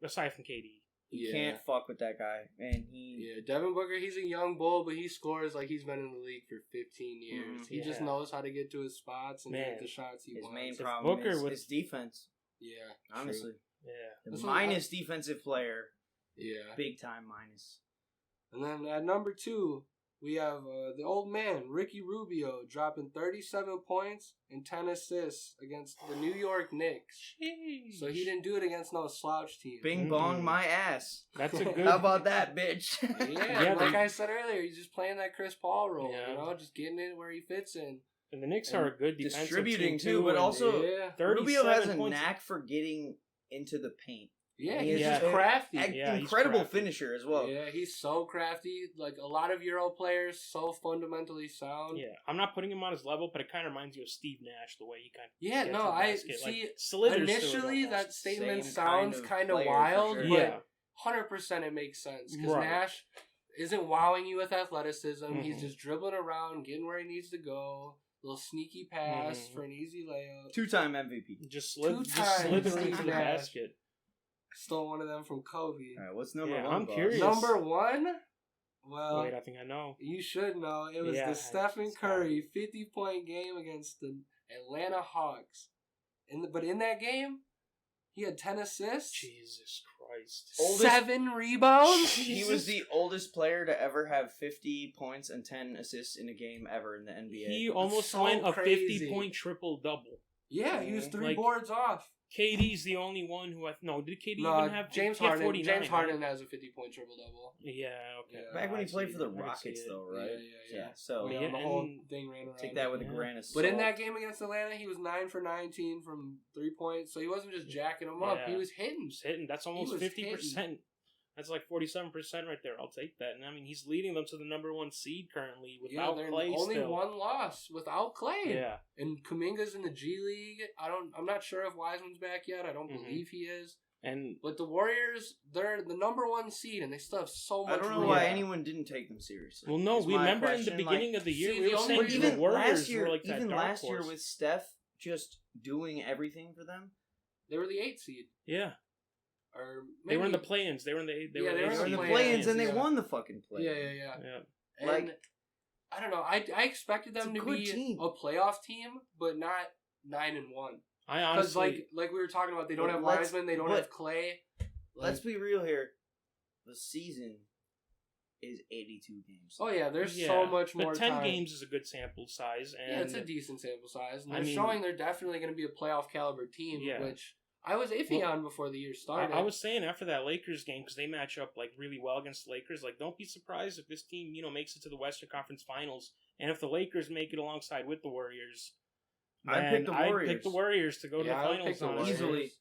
aside from KD. You can't fuck with that guy. And Yeah, Devin Booker, he's a young bull, but he scores like he's been in the league for 15 years. He just knows how to get to his spots and hit the shots he his wants. main If problem Booker is with- his defense. Yeah, Honestly. Yeah. The That's minus defensive player. Yeah. Big time minus. And then at number 2, we have the old man, Ricky Rubio, dropping 37 points and 10 assists against the New York Knicks. Sheesh. So he didn't do it against no slouch team. Bing bong my ass. That's a good. How about that, bitch? Yeah, like I said earlier, he's just playing that Chris Paul role, Yeah. just getting it where he fits in. And the Knicks are a good defensive Distributing team too, but and also Yeah. Rubio has a 37 points. knack for getting into the paint. Yeah, He he's is just just crafty. Yeah, he's incredible crafty. finisher as well. Yeah, he's so crafty. Like a lot of Euro players, so fundamentally sound. Yeah, I'm not putting him on his level, but it kind of reminds you of Steve Nash, the way he kind of Yeah, gets no, the I basket. see. Like, slithers through it Initially, almost. that statement Same sounds kind of kind of player, for wild, sure. but Yeah. 100% it makes sense because Right. Nash isn't wowing you with athleticism. He's Mhm. just dribbling around, getting where he needs to go. Little sneaky pass Mhm. for an easy layup. Two-time MVP. just Two slithering times into the Steve Nash. basket. Stole one of them from Kobe. All right, what's number Yeah, one? I'm boss? curious. Number one? Well, Wait, I think I know. you should know. It was Yeah, the Stephen it's Curry 50-point game against the Atlanta Hawks. But in that game, he had 10 assists, Jesus Christ. Oldest- 7 rebounds. He was the oldest player to ever have 50 points and 10 assists in a game ever in the NBA. He almost so went a crazy. 50-point triple-double. Yeah, he was 3 Like- boards off. KD's the only one who did KD No, even have James he had Harden. 49, James right? Harden has a 50-point triple-double. Yeah, okay. Yeah. Back when he I played see for the it. I can Rockets, see it. though, right? Yeah. So Yeah, Yeah, the whole and thing ran around. take that with a Yeah. grain of salt. But in that game against Atlanta, he was 9 for 19 from 3 points. So he wasn't just jacking them up; he Yeah. was hitting. He's hitting. That's almost was 50%. That's like 47% right there. I'll take that. And I mean, he's leading them to the number 1 seed currently Yeah, without they're Clay only still. one loss without Clay. Yeah. And Kuminga's in the G League. I'm not sure if Wiseman's back yet. I don't Mhm. believe he is. And But the Warriors, they're the number 1 seed, and they still have so much. I don't know room. why Yeah. anyone didn't take them seriously. well, no, Is we my remember in the question, beginning like, of the year see, we the were only saying reason- the even Warriors last year, were like that even dark last year horse. with Steph just doing everything for them. They were the 8 seed, Yeah, or they were in the maybe- play-ins. They were in the Yeah, they were they They were were in the play-ins, play-ins and they yeah. won the fucking play. Yeah. Yeah. And Like- I don't know. I expected It's them a to good be team. a playoff team, but not 9-1. I Because honestly like we were talking about, they don't But have let's- Wiseman, they don't but- have Clay. Let's Like, be real here. The season is 82 games. oh yeah, there's yeah, so much but more 10 time. games is a good sample size, and Yeah, it's a decent sample size. And I they're mean- showing they're definitely going to be a playoff caliber team, Yeah. which I was iffy Well, on before the year I, started. I was saying after that Lakers game, because they match up like really well against the Lakers, like don't be surprised if this team makes it to the Western Conference Finals, and if the Lakers make it alongside with the Warriors, I'd pick the I'd Warriors. pick the Warriors to go to the I would pick finals the honestly. Easily.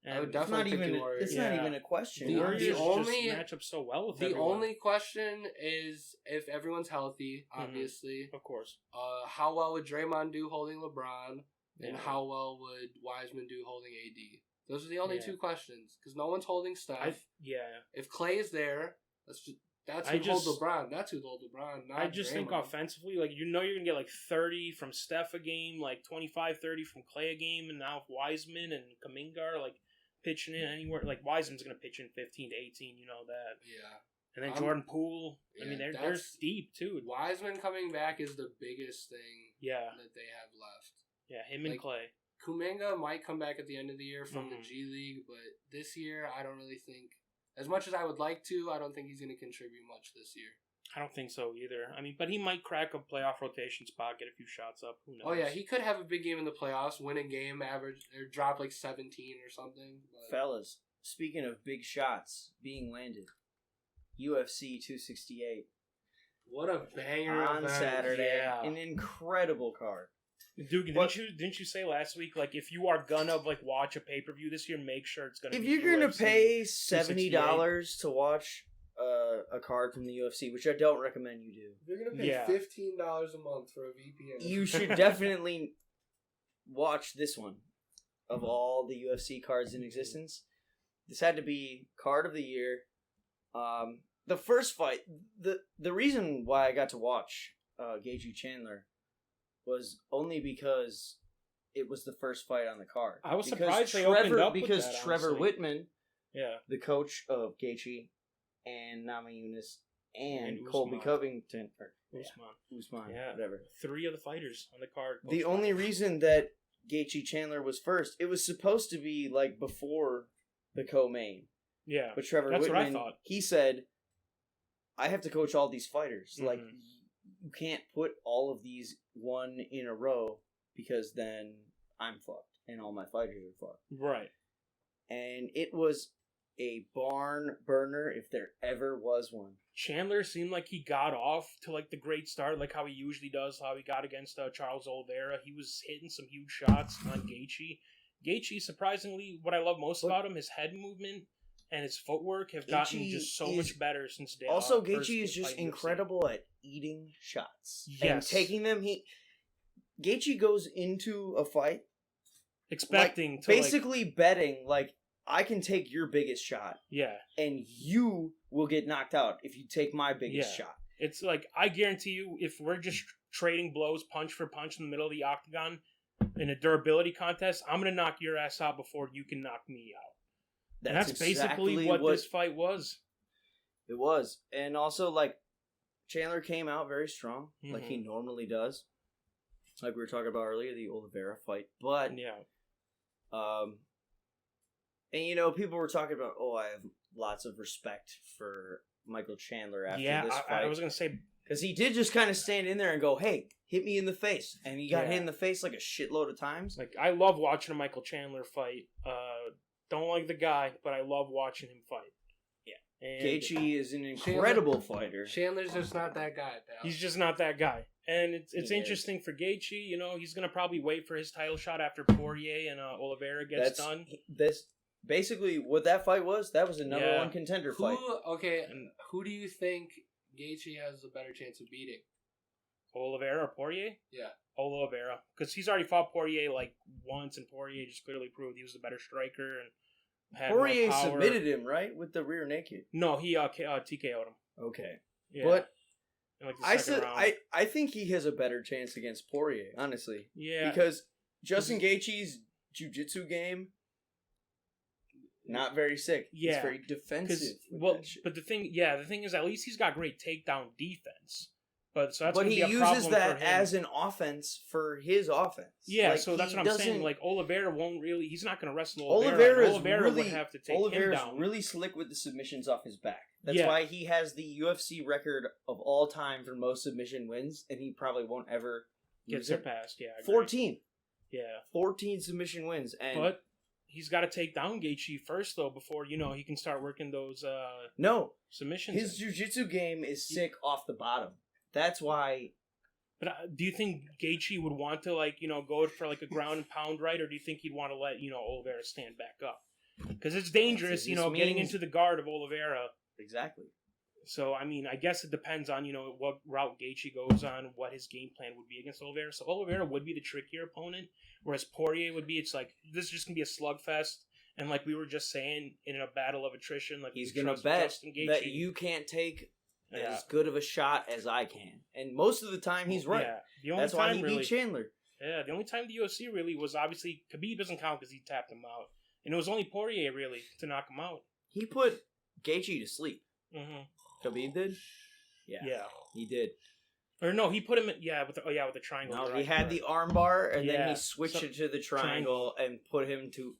I would And It's not definitely pick even. the Warriors. It's not Yeah. even a question. the The Warriors only- just match up so well with The everyone. only question is if everyone's healthy, obviously. Of course, How well would Draymond do holding LeBron, and Yeah. how well would Wiseman do holding AD? Those are the only Yeah. 2 questions, because no one's holding Steph. yeah. If Clay is there, that's I who holds LeBron. That's who holds LeBron. Not I just think Draymond. offensively, like you're gonna get like 30 from Steph a game, like 25, 30 from Clay a game, and now if Wiseman and Kuminga are like pitching in anywhere, like Wiseman's gonna pitch in 15 to 18, you know that. Yeah. And then I'm- Jordan Poole, I Yeah, mean they're that's- deep too. Wiseman coming back is the biggest thing Yeah, that they have left. yeah, him and Like, Clay. Kuminga might come back at the end of the year from the Mhm. G League, but this year I don't really think, as much as I would like to, I don't think he's going to contribute much this year. I don't think so either. I mean, but he might crack a playoff rotation spot, get a few shots up. Who knows? Oh yeah, he could have a big game in the playoffs, win a game, average or drop like 17 or something. But Fellas, speaking of big shots being landed, UFC 268 what a banger on event. Saturday. Yeah. An incredible card. Dude, What- didn't you say last week like if you are gonna like watch a pay per view this year, make sure it's gonna. If be you're gonna UFC. pay $70 to watch a card from the UFC, which I don't recommend you do, If you're going to pay Yeah. $15 a month for a VPN, you should definitely watch this one. Of all the UFC cards in existence, this had to be card of the year. The first fight, the reason why I got to watch Gaethje Chandler was only because it was the first fight on the card. I was Because surprised they opened up with because that, Trevor honestly. Whitman, Yeah, the coach of Gaethje and Namajunas and And Colby Usman. Covington, or Usman. Usman, Yeah. whatever. 3 of the fighters on the card. The only reason that Gaethje Chandler was first, it was supposed to be like before the co-main. Yeah, But Trevor That's what I Whitman, thought. he said, "I have to coach all these fighters. Like, Mhm. you can't put all of these one in a row because then I'm fucked and all my fighters are fucked." right. And it was a barn burner if there ever was one. Chandler seemed like he got off to like the great start, like how he usually does. How he got against Charles Oliveira. He was hitting some huge shots on Gaethje. Gaethje, surprisingly, what I love most But- about him, his head movement and his footwork have gotten Gaethje just so is- much better since day. Also, first Gaethje is just fight in UFC. incredible at eating shots and Yes. taking them. Gaethje goes into a fight Expecting to basically betting like, I can take your biggest shot yeah. and you will get knocked out if you take my biggest Yeah. shot. It's like I guarantee you, if we're just trading blows, punch for punch in the middle of the octagon in a durability contest, I'm gonna knock your ass out before you can knock me out. And that's basically exactly what this fight was. It was. And also, like, Chandler came out very strong, like he normally does. Like we were talking about earlier, the Oliveira fight. But, and you know, people were talking about, I have lots of respect for Michael Chandler after this fight. I was going to say... Because he did just kind of stand in there and go, hey, hit me in the face. And he got hit in the face like a shitload of times. Like, I love watching a Michael Chandler fight. Don't like the guy, but I love watching him fight. Yeah. And Gaethje is an incredible fighter. Chandler's just not that guy, pal. He's just not that guy. And it's interesting for Gaethje. You know, he's going to probably wait for his title shot after Poirier and Oliveira gets done. Basically, what that fight was, that was a number one contender fight. Who do you think Gaethje has a better chance of beating? Oliveira or Poirier? Yeah. Oliveira. Because he's already fought Poirier like once, and Poirier just clearly proved he was the better striker and had Poirier more power. submitted him, right? With the rear naked. No, he TKO'd him. Okay. Yeah. But in, like, the second round. I think he has a better chance against Poirier, honestly. Yeah. Because Justin Gaethje's jiu-jitsu game, not very sick. Yeah. He's very defensive. But the thing is, at least he's got great takedown defense. But he uses that as an offense for his offense. Yeah, like, so that's what I'm saying. Like, Oliveira won't really... He's not going to wrestle Oliveira. Oliveira would have to take him down. Oliveira's really slick with the submissions off his back. That's why he has the UFC record of all time for most submission wins, and he probably won't ever get surpassed. Yeah, 14. Yeah. 14 submission wins. But he's got to take down Gaethje first, though, before, he can start working those submissions. His jiu-jitsu game is sick off the bottom. That's why. But do you think Gaethje would want to, go for, a ground and pound, right? Or do you think he'd want to let, Oliveira stand back up? Because it's dangerous, getting into the guard of Oliveira. Exactly. So, I mean, I guess it depends on, what route Gaethje goes on, what his game plan would be against Oliveira. So Oliveira would be the trickier opponent, whereas Poirier would be, it's like, this is just going to be a slugfest. And like we were just saying, in a battle of attrition, like he's going to bet that you can't take as good of a shot as I can. And most of the time, he's right. Yeah. That's why he beat Chandler. Yeah, the only time the UFC really was obviously, Khabib doesn't count because he tapped him out. And it was only Poirier, really, to knock him out. He put Gaethje to sleep. Mm-hmm. Khabib did? Yeah. He did. Or no, he put him with the triangle. No, he had the arm bar, and then he switched it to the triangle and put him to...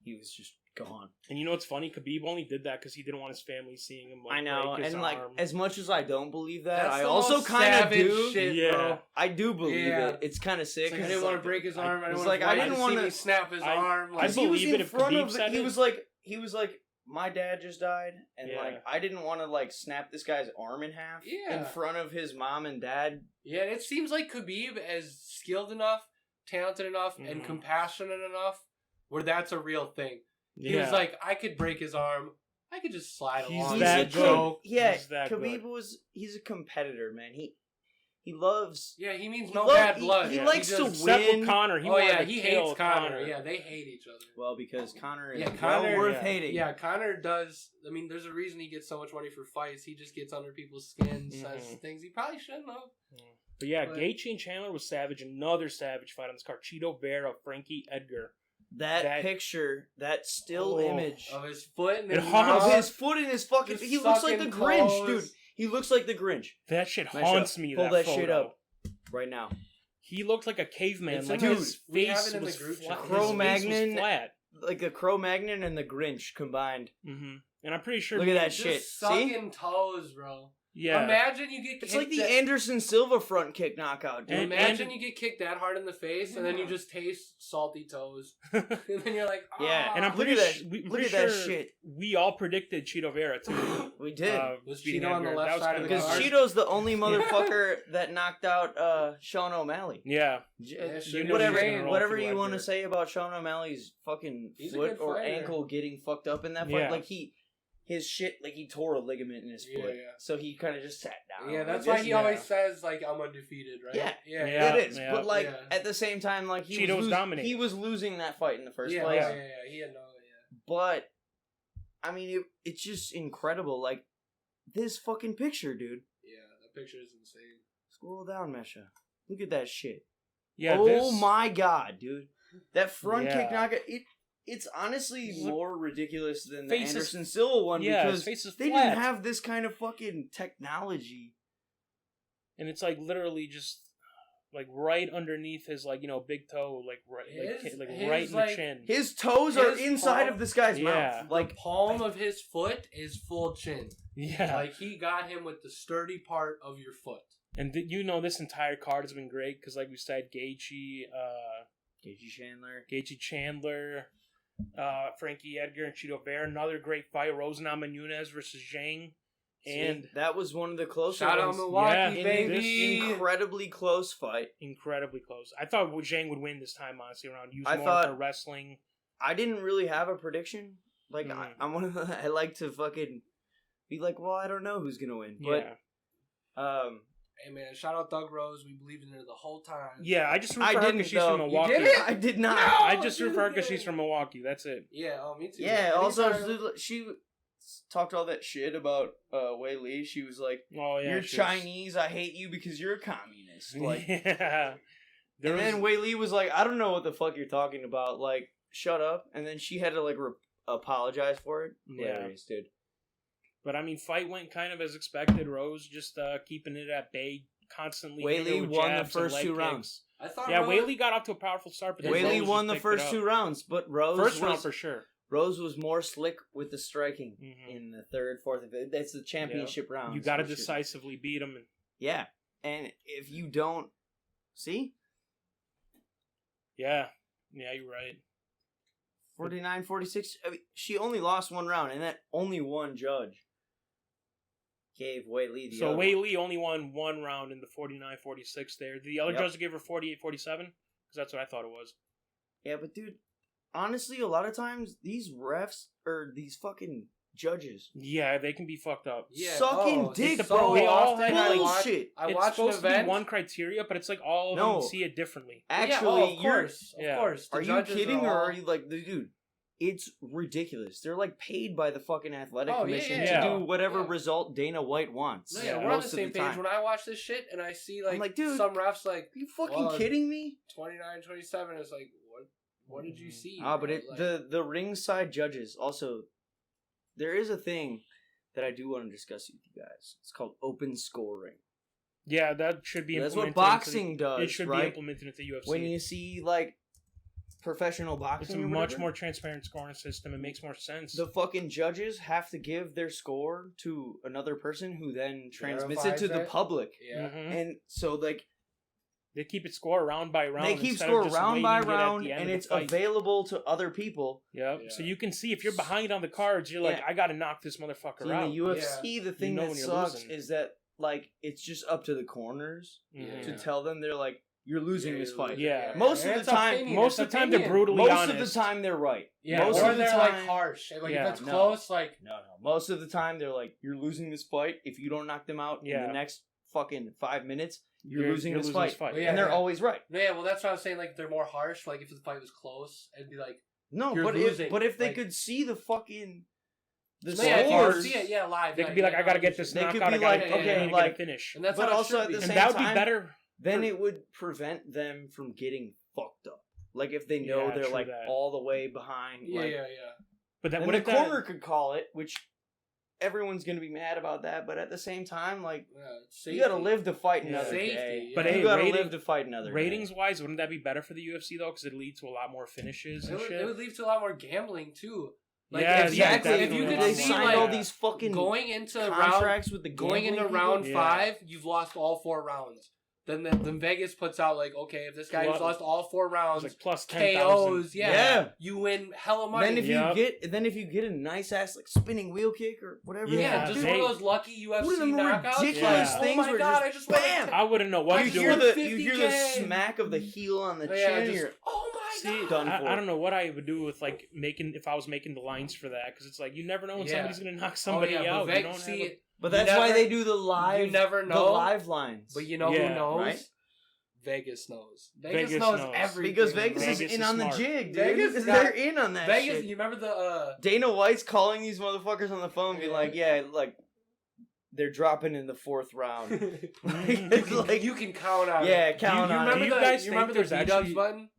He was just gone. And you know what's funny? Khabib only did that because he didn't want his family seeing him. I know, break his and arm. as much as I don't believe that, That's I also kind of do. Shit, bro. I do believe it. It's kind of sick. I didn't want to break his arm. I didn't want to snap his arm. I believe it if Khabib said it. He was like, my dad just died, and I didn't want to snap this guy's arm in half in front of his mom and dad. Yeah, it seems like Khabib is skilled enough, talented enough, and compassionate enough where that's a real thing. He was like, I could break his arm. I could just slide along. He's that good. Yeah, Khabib he's a competitor, man. He loves... Yeah, he means no bad blood. He likes to win. Except with Connor. He hates Connor. Yeah, they hate each other. Well, because Connor is worth hating. Yeah, Connor does... I mean, there's a reason he gets so much money for fights. He just gets under people's skin, says things he probably shouldn't have. But Gaethje and Chandler was savage. Another savage fight on this card. Chito Vera, Frankie Edgar. That picture, that still image of his foot and his foot in his fucking... He looks like the Grinch, dude. He looks like the Grinch. That shit haunts me. Pull that shit up right now. He looked like a caveman. Like his face was flat. Cro-Magnon, like the Cro-Magnon and the Grinch combined. Mm-hmm. And I'm pretty sure. Look at that shit. Sucking toes, bro. Yeah. Imagine you get kicked. It's like the Anderson Silva front kick knockout, dude. Imagine you get kicked that hard in the face, and then you just taste salty toes, and then you're like, yeah. And I'm pretty look at that shit. We all predicted Chito Vera too. We did. Was Chito on the left side of the card? Because Chito's the only motherfucker that knocked out Sean O'Malley. Yeah. Whatever you want to say about Sean O'Malley's fucking foot or ankle getting fucked up in that fight, like his shit, like he tore a ligament in his foot, so he kind of just sat down. Yeah, that's why he always says like I'm undefeated, right? Yeah, it is. But like at the same time, like he was losing that fight in the first place. Yeah, he had no. But I mean, it's just incredible. Like this fucking picture, dude. Yeah, that picture is insane. Scroll down, Mesha. Look at that shit. Yeah. Oh my god, dude. That front kick knockout. It's honestly Look- more ridiculous than the Face is- Anderson Silva one Yeah, his because face is they flat. didn't have this kind of fucking technology. And it's like literally just like right underneath his like big toe, like right His- like his, right in the like, chin. His toes are His inside palm- of this guy's Yeah. mouth. Like, palm of his foot is full chin. Yeah, Like he got him with the sturdy part of your foot. and this entire card has been great because, like we said, Gaethje Chandler, Frankie Edgar, and Cheeto Bear. Another great fight. Rose Namajunas versus Zhang. And that was one of the closer Shout out ones. Milwaukee, Yeah, baby. Incredibly close fight. incredibly close. I thought Zhang would win this time, honestly, around use I more thought- for wrestling. I didn't really have a prediction. Like, Mm. I'm one of the, I like to fucking be like, well, I don't know who's gonna win, Yeah. but Hey man, shout out Doug Rose. We believed in her the whole time. Yeah, I just root I for her didn't because she's from though. Milwaukee. You did it? I did not. No! I just root dude, for her because yeah. she's from Milwaukee. That's it. Yeah. Oh, me too. Yeah. Also, Anytime- she talked all that shit about Wei Li. She was like, Oh yeah, "You're she was- Chinese. I hate you because you're a communist." Like, yeah. There and was- then Wei Li was like, "I don't know what the fuck you're talking about. Like, shut up." And then she had to like apologize for it. Yeah. Hilarious, dude. But I mean, fight went kind of as expected. Rose just keeping it at bay, constantly. Wei hitting Li her with won the jabs and first leg 2 kicks. rounds. I thought Yeah, Rose- Wei Li got off to a powerful start, but then Wei Li Rose won just the picked first it 2 up. rounds, but Rose First round was, for sure. Rose was more slick with the striking Mhm. in the third, fourth, and fifth. That's the championship round. You got to decisively beat him. Yeah, and if you don't, see, Yeah, you're right. 49-46. I mean, she only lost 1 round, and that only one judge gave Wei Li the So other Wei one. Li only won 1 round in the 49-46 there. The other Yep. judge gave her 48-47 because that's what I thought it was. Yeah, but dude, honestly, a lot of times these refs or these fucking judges Yeah, they can be fucked up. Yeah, sucking oh, dick, it's bro. they all often have, like, Bullshit. I it's watched an supposed to be event. one criteria, but it's like all of No. them see it differently. Actually, of course, Yeah. of course. The are you judges kidding, or all- are you like, dude? It's ridiculous. They're like paid by the fucking athletic Oh, yeah, commission yeah. to do whatever Yeah. result Dana White wants. No, Yeah, yeah, we're on the most of same page. time. When I watch this shit and I see like, I'm like, dude, some refs like Are you fucking well, kidding me? 29-27, it's like, what did you Mhm. see? Ah, but bro? it Like, the ringside judges also. There is a thing that I do want to discuss with you guys. It's called open scoring. Yeah, that should be That's implemented. what boxing does. It should right? be implemented into UFC. When you see like professional it's boxing, a or much whatever, more transparent scoring system. It makes more sense. the fucking judges have to give their score to another person who then transmits it Verifies to the it. public. yeah. Mhm. And so like They keep it score round by round. they keep instead score of just round by waiting it at round, the end and of the it's fight. available to other people. Yep. Yeah. So you can see if you're behind on the cards, you're like, Yeah. I got to knock this motherfucker See, in out. the UFC, the thing know that when you're sucks losing. is that like it's just up to the corners Mhm. to tell them they're like you're losing Yeah, this you're fight. losing. Yeah. Most And of it's the time- opinion, Most it's of the time, they're opinion. brutally Most honest. of the time they're right. Yeah, Most or of the they're time, like harsh. Like Yeah, if it's no. close, like No. Most of the time they're like you're losing this fight. If you don't knock them out in Yeah. the next fucking 5 minutes, you're losing this fight. Well, And they're yeah. always right. yeah. Well, that's what I was saying. Like they're more harsh. Like if the fight was close, it'd be like, No, You're but losing, if they like- could see the fucking the yeah, if you scores, could see it, yeah, live. They yeah, could be like, yeah, I got to no, get you this should- They could knockout. be I gotta like, get okay, it, I gotta like- get a finish. and that's but how it also should at be. the And same that would be time- better. then it would prevent them from getting fucked up. Like if they know Yeah, they're true like that. all the way behind. Yeah, like, yeah, yeah. But that And what the if that- corner could call it, which everyone's gonna be mad about that. But at the same time, like Yeah, you gotta safety. live to fight Yeah. another Safety, day. yeah. But you hey, gotta rating- live to fight another ratings day. wise, wouldn't that be better for the UFC though? Because it leads to a lot more finishes It and would, shit. it would lead to a lot more gambling too. Like Yeah, if, yeah, Exactly. if definitely. you could They see signed like all these fucking going into round contracts with the going into gambling round people. Yeah. 5, you've lost all 4 rounds. Then Vegas puts out like, okay, if this guy who's Well, lost all 4 It's rounds, like plus 10,000. KOs, yeah, Yeah. you win hella money. Then if Yep. you get a nice ass like spinning wheel kick or whatever. yeah, Yeah, just they- one of those lucky UFC One of them knockouts. ridiculous like, things oh my where god, just I just won bam! I wouldn't know what I to do. you hear with the 50K. smack of the heel on the Yeah, chin. just, You're, oh my See, god. Done for. I don't know what I would do with like making if I was making the lines for that because it's like you never know when Yeah. somebody's gonna knock somebody oh, yeah, out. But You Vegas, don't see, have a- but you that's why never- they do the live. you never the know. live lines. But you know Yeah, who knows? right? Vegas knows. Vegas knows knows. everything. because Vegas, bro. is Vegas in is on smart. the jig, dude. Vegas They're got- in on that Vegas, shit. you remember the Dana White's calling these motherfuckers on the phone, and be Yeah. like, "Yeah, like they're dropping in the 4th round." you, It's can, like- you can count on Yeah, it. count you on remember it. Do you the, guys you think remember the there's B-dubs actually- button?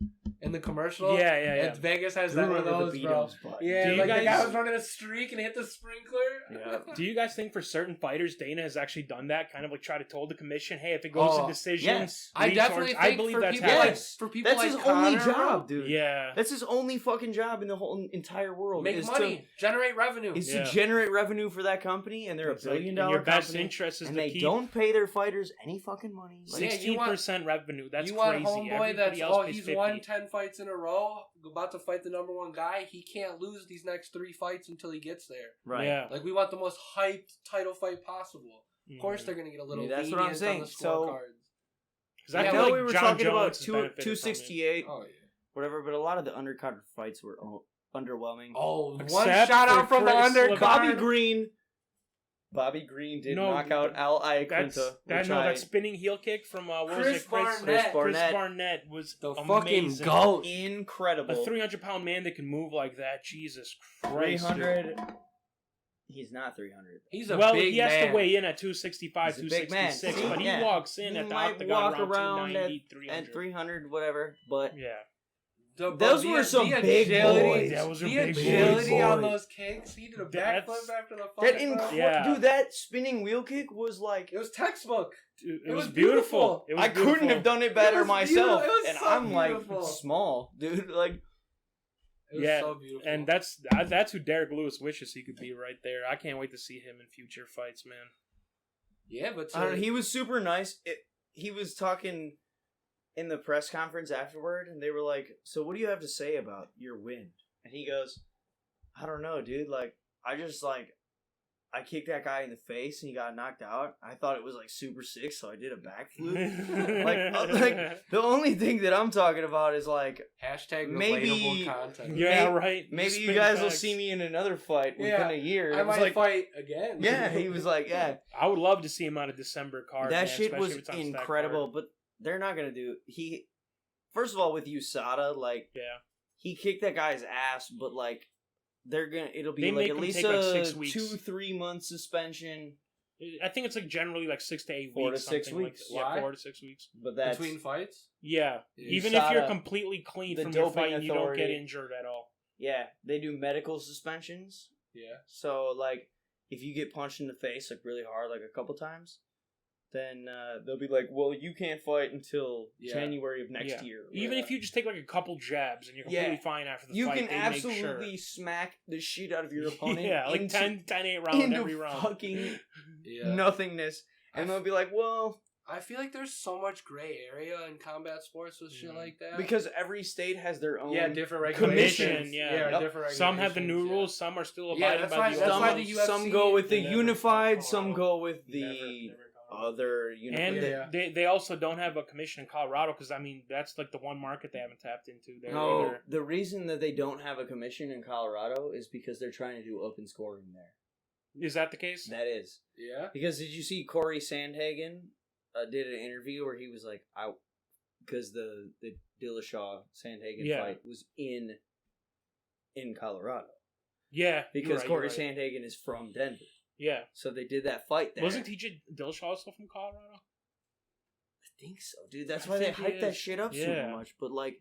in the commercial. Yeah. And Vegas has Do that one of remember those, the bro. Beatles button. Yeah, Do you like the guy guys- was running a streak and hit the sprinkler. Yeah. Do you guys think for certain fighters, Dana has actually done that? Kind of like try to told the commission, hey, if it goes to decision, yes. I lean definitely towards- think I believe for that's people happened. Yes. for people That's like his only Conor, job, dude. Yeah. That's his only fucking job in the whole entire world. Make is money, generate revenue. Is Yeah. to generate revenue for that company, and they're It's $1 like, billion in your best company, interest is and to they keep don't pay their fighters any fucking money. Like, Yeah, you want- 16% revenue. That's you want crazy. homeboy Everybody that's else pays he's 50. won 10 fights in a row, about to fight the number one guy. He can't lose these next 3 fights until he gets there. right? Yeah. Like we want the most hyped title fight possible. Of course, Mhm. they're gonna get a little. Yeah, that's what I'm lenient saying. On the So- scorecards. 'Cause I feel know like we were John talking Jones about has benefited from it. 268, Oh yeah. whatever, but a lot of the undercard fights were underwhelming. Oh, one Except shout for out from the Chris undercard. Bobby Green did No, knock out Al That's Iaquinta. that spinning heel kick from what was Chris it? Barnett. Chris Barnett. Chris Barnett was The amazing. fucking goat. Incredible. A 300-pound man that can move like that. Jesus Christ. 300. He's not 300. He's a Well, big he has man. to weigh in at 265, He's a big man. 266, See? but he Yeah. walks in He at the might octagon walk around around 290, 300. At 300, whatever. But Yeah. Those were some big boys. Those were the big agility boys. on those kicks. He did a That's- backflip after the that fight. bro. Yeah. dude, that spinning wheel kick was like It was textbook. Dude, It it was was beautiful. beautiful. It was I couldn't beautiful. have done it better was myself, beautiful. It was and so I'm beautiful. like small, dude. Like It was Yeah, so beautiful. And that's who Derek Lewis wishes he could be right there. I can't wait to see him in future fights, man. yeah, but I don't know, he was super nice. He was talking in the press conference afterward, and they were like, "So what do you have to say about your win?" And he goes, "I don't know, dude. Like, I kicked that guy in the face, and he got knocked out. I thought it was like super sick, so I did a backflip." like the only thing that I'm talking about is like hashtag maybe- relatable content. Yeah, right. maybe you Spin guys will facts. see me in another fight within Yeah, a year. I It was might like, fight again. yeah, he was like, yeah. I would love to see him on a December card. That man, shit especially was if it's on a stacked incredible, card. but they're not gonna do. First of all, with USADA, like Yeah. he kicked that guy's ass, but like it'll be They like make at him least take, like, a 6 weeks. 2-3 month suspension. I think it's like generally like 6 to 8 4 to weeks. 6 something weeks. Like, Why? yeah, 4 to 6 weeks. But that's Between fights. Yeah. Yeah. Even if you're USADA, completely clean the from your doping fight and you don't get authority. injured at all. yeah, they do medical suspensions. Yeah. So like if you get punched in the face like really hard like a couple times, then they'll be like, well, you can't fight until Yeah. January of next Yeah. year. or Even whatever. if you just take like a couple jabs and you're Yeah. completely fine after the You fight, can they absolutely make smack the shit out of your sure. opponent. Yeah, like into, 10-8 round into every round. fucking Yeah. nothingness, and they'll be like, "Well, I feel like there's so much gray area in combat sports with shit Mhm. like that. because every state has their own different commission, regulations. yeah. Yep. different Some have the new regulations, yeah. rules, some are still Yeah, abiding that's by why- the that's old why ones. the UFC some go with the They never unified, call some out. go with Never the call out. other unified. And Yeah. they also don't have a commission in Colorado because I mean that's like the one market they haven't tapped into. They're No, either- the reason that they don't have a commission in Colorado is because they're trying to do open scoring there. Is that the case? That is Yeah. because did you see Corey Sandhagen did an interview where he was like, because the Dillashaw Sandhagen Yeah. fight was in Colorado Yeah, you're because right, Corey you're right. Sandhagen is from Denver, Yeah, so they did that fight there. wasn't TJ Dillashaw also from Colorado? I think so, dude. That's I why they think he hyped that is. shit up Yeah. super much. But like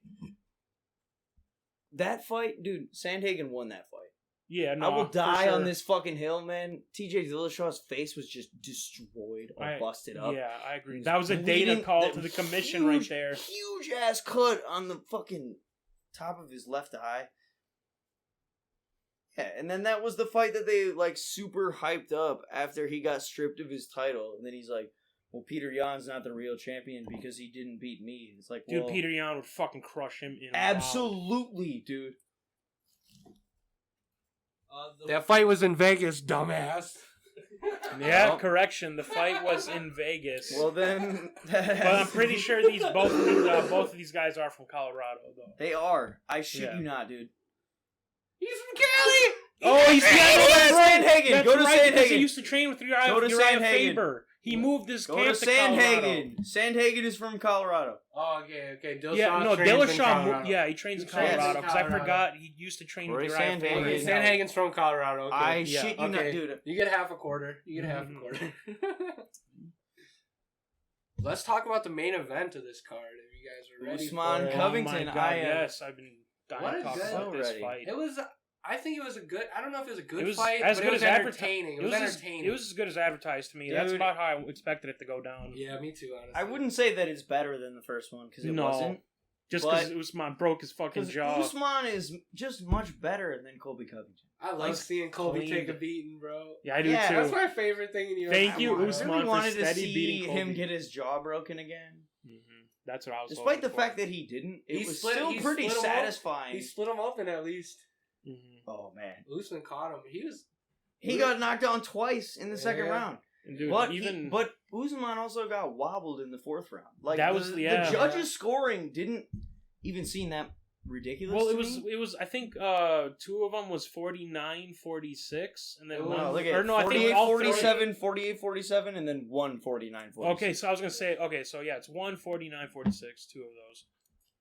that fight, dude, Sandhagen won that fight. Yeah, no, I will for die sure. on this fucking hill, man. TJ Dillashaw's face was just destroyed or busted up. Yeah, I agree. He was That was a bleeding, data call that to the commission right there. Huge ass cut on the fucking top of his left eye. Yeah, and then that was the fight that they like super hyped up after he got stripped of his title, and then he's like, "Well, Peter Yan's not the real champion because he didn't beat me." It's like, Dude, well, Peter Yan would fucking crush him in a round. absolutely, dude. That fight was in Vegas, dumbass. Yeah, Well- correction. The fight was in Vegas. Well, then, but I'm pretty sure both of these guys are from Colorado, though. they are. I shit Yeah. you not, dude. He's from Cali. Oh, he's Sandhagen. That's Go to right, because he Sandhagen. used to train with Uriah, Go to Uriah Sandhagen. Faber. He moved his Go camp to to Colorado. Sandhagen. Sandhagen is from Colorado. Oh, okay. Dillashaw Yeah, no, trains in Dillashaw. Colorado. Yeah, he trains in He trains in Colorado because I Colorado. forgot he used to train with Roy Uriah Sandhagen. Faber. Okay, Sandhagen's from Colorado. Okay. I Yeah. shit you Okay. not, dude. You get half a quarter. You get half a Mhm. quarter. Let's talk about the main event of this card. If you guys ready Usman for it. Covington. Oh my God, I am yes, I've been dying What to a talk good- about this ready. fight. It was. I think it was a good. I don't know if it was a good It was fight, as but good it was as entertaining. It was entertaining. It was as good as advertised to me. That's Dude. about how I expected it to go down. Yeah, me too. Honestly, I wouldn't say that it's better than the first one because it No. wasn't. Just But- because Usman broke his fucking Because jaw. Usman is just much better than Colby Covington. I like He's seeing Colby cleaned. take a beating, bro. Yeah, I do Yeah, too. That's my favorite thing in UFC. Thank you, I Usman, really for wanted to steady see beating him Colby. get his jaw broken again. That's what I was. Despite the hoping fact for. that he didn't, it He was split- still he pretty split him up. satisfying. He split him open at least. Oh man, Usman caught him. He was. he got knocked down twice in the second Yeah. round. And dude, But even but Usman also got wobbled in the fourth round. Like That the, was- the yeah. judges' scoring didn't even seem that ridiculous. well, to it was. I think two of them was 49-46, and then Oh, one. No, look or at no, I think 48 all three- 47, 48-47, and then 1-49-46. Okay, so I was gonna say okay, so yeah, it's 1-49-46, two of those.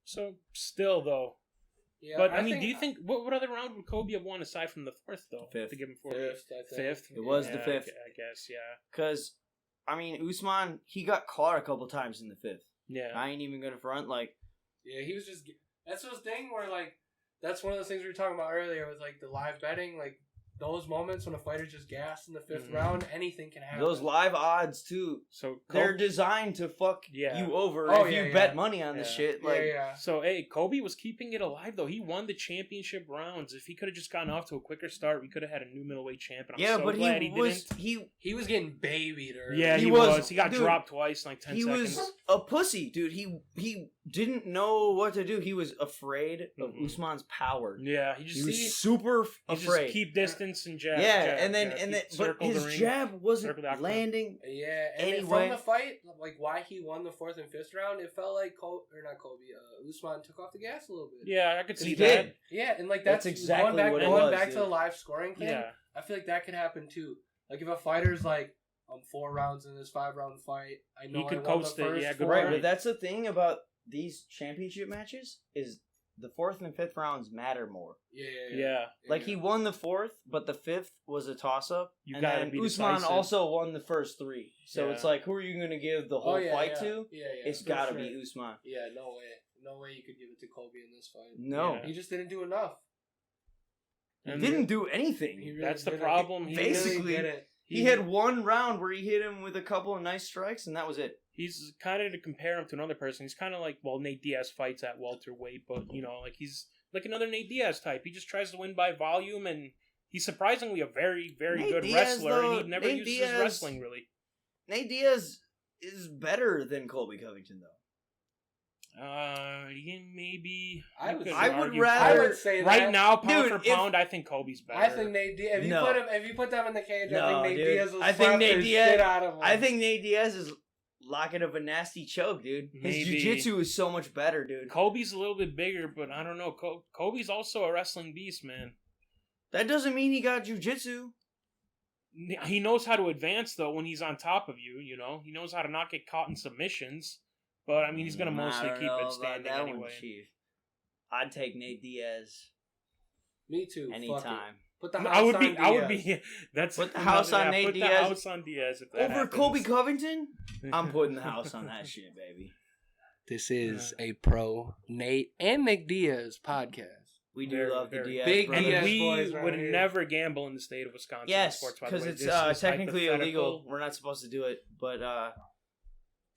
So still though, Yeah, but I mean, do you think what other round would Kobe have won aside from the fourth though? Fifth. To give him fifth? I think. Fifth. It was the Yeah, fifth. I guess, yeah, Because, I mean, Usman, he got caught a couple times in the fifth. yeah. I ain't even gonna front. Like, Yeah, he was just. That's those thing where like, that's one of those things we were talking about earlier with like the live betting, like those moments when a fighter's just gassed in the fifth Mhm. round, anything can happen. those live odds, too, So they're designed to fuck Yeah. you over Oh, if yeah, you yeah. bet money on this Yeah. shit. Yeah, Like, yeah. So hey, Kobe was keeping it alive though. He won the championship rounds. If he could have just gotten off to a quicker start, we could have had a new middleweight champ. And I'm yeah, so but glad he he was, didn't. He was getting babied early. Yeah, he he was- was. He got dude, dropped twice in like 10 he seconds. was a pussy, dude. He didn't know what to do. He was afraid of Mhm. Usman's power. Yeah, he He just was he super just afraid. keep distance and jab. Yeah, jab, and then jab. and He then, but circled the his ring. jab wasn't circled after. landing. Yeah, and then Anyway. from the fight, like why he won the fourth and fifth round, it felt like Usman took off the gas a little bit. Yeah, I could He see did. that. Yeah, and like That's that's exactly going back, what it going was, back to dude. the live scoring thing. Yeah, I feel like that could happen too. Like if a fighter's like, I'm 4 rounds in this 5-round fight, I know He could I won the coast it, first yeah, good 4. Right, point. but that's the thing about these championship matches is the fourth and fifth rounds matter more. yeah. Like he won the fourth, but the fifth was a toss up. You and gotta then be Usman decisive. also won the first 3. So Yeah. it's like, who are you gonna give the whole fight to? Yeah, It's for gotta sure. be Usman. Yeah, no way you could give it to Kobe in this fight. No, Yeah. He just didn't do enough. he And didn't do anything. He really That's the didn't. problem. He Basically, really didn't. He had one round where he hit him with a couple of nice strikes, and that was it. He's kind of to compare him to another person. He's kind of like, well, Nate Diaz fights at welterweight, but you know, like he's like another Nate Diaz type. He just tries to win by volume, and he's surprisingly a very, very Nate good Diaz, wrestler. though, and he never Nate uses Diaz- his wrestling really. Nate Diaz is better than Colby Covington, though. Yeah, maybe. I you would- could I would argue rather- I would say right that. now, pound Dude, for if- pound, I think Kobe's better. I think Nate Diaz. No. If you put them in the cage, No, I think Nate dude. Diaz will I think slap Nate the Diaz- shit out of him. I think Nate Diaz is locking up a nasty choke, dude. His Maybe. jiu-jitsu is so much better, dude. Kobe's a little bit bigger, but I don't know. Kobe's also a wrestling beast, man. That doesn't mean he got jiu-jitsu. He knows how to advance though when he's on top of you. You know, he knows how to not get caught in submissions. But I mean, he's gonna mostly I don't keep know it about standing that one, anyway. Chief. I'd take Nate Diaz Me too. Fuck it. anytime. Put the No, house I would on be. Diaz. I would be. That's Put the house on Nate put Diaz. the house on Diaz if that Over happens. Colby Covington? I'm putting the house on that shit, baby. This is a pro Nate and Nick Diaz podcast. We do Very, love the very. Diaz Big brothers. And Diaz we boys right would here. never gamble in the state of Wisconsin. Yes, sports, by the because way. it's This is technically hypothetical. illegal. We're not supposed to do it, but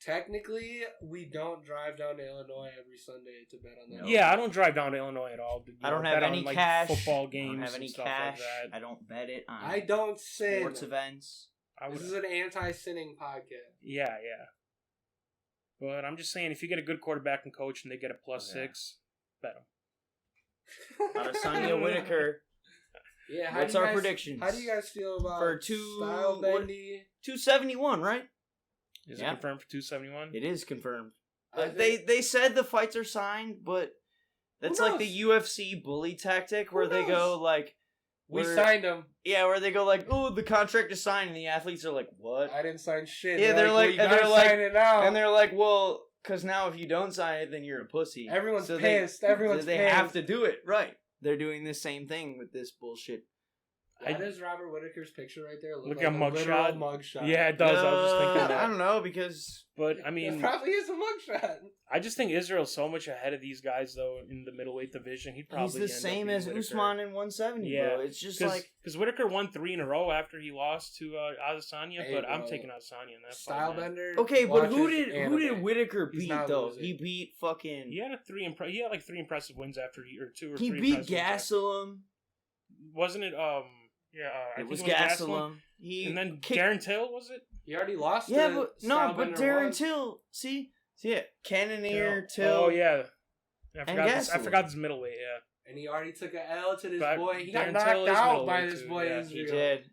Technically, we don't drive down to Illinois every Sunday to bet on that. No. Yeah, I don't drive down to Illinois at all. I don't bet have on, any like, cash. Football I games don't have any and stuff cash. like that. I don't bet it on I don't sin. sports events. I would. This is an anti-sinning podcast. Yeah. But I'm just saying, if you get a good quarterback and coach and they get a +6, bet them. Adesanya Whitaker. Yeah. What's our predictions? How do you guys feel about For Style Bendy? 271, right? Is Yeah. it confirmed for 271? It is confirmed. I They said the fights are signed, but that's Who like the UFC bully tactic where they go like, we we're- signed him. yeah, where they go like, oh, the contract is signed, and the athletes are like, what? I didn't sign shit. Yeah, they're like- well, you and gotta they're like- sign it now. And they're like, well, because now if you don't sign it, then you're a pussy. Everyone's So pissed. Everyone's they pissed. have to do it right. They're doing the same thing with this bullshit. Why does Robert Whitaker's picture right there look Look like at a mugshot. literal mugshot? Yeah, it does. I was just thinking I that. don't know because But I It mean, probably is a mugshot. I just think Israel's so much ahead of these guys though in the middleweight division. He'd probably he's the end up same beating as Whitaker. Usman in 170. Yeah, bro. It's just like because Whitaker won 3 in a row after he lost to Adesanya, Hey, but I'm bro. taking Adesanya in that Style fight. Man. bender. okay, but who watches did anime. Whitaker He's beat not though? losing. He beat fucking. He had he had like 3 impressive wins after or 2 or He 3 beat impressive wins after- Gastelum. Wasn't it? I It think was Gastelum. Gastelum. He And then kicked- Darren Till was it? He already lost. Yeah, to but no, Style but Bender Darren once. Till. See it. Cannonier Till. Oh yeah. I And forgot. I Gastelum. forgot this middleweight. Yeah. And he already took an L to this But boy. He got Darren knocked Till is out by middleweight this too, boy. yeah. Israel. He did.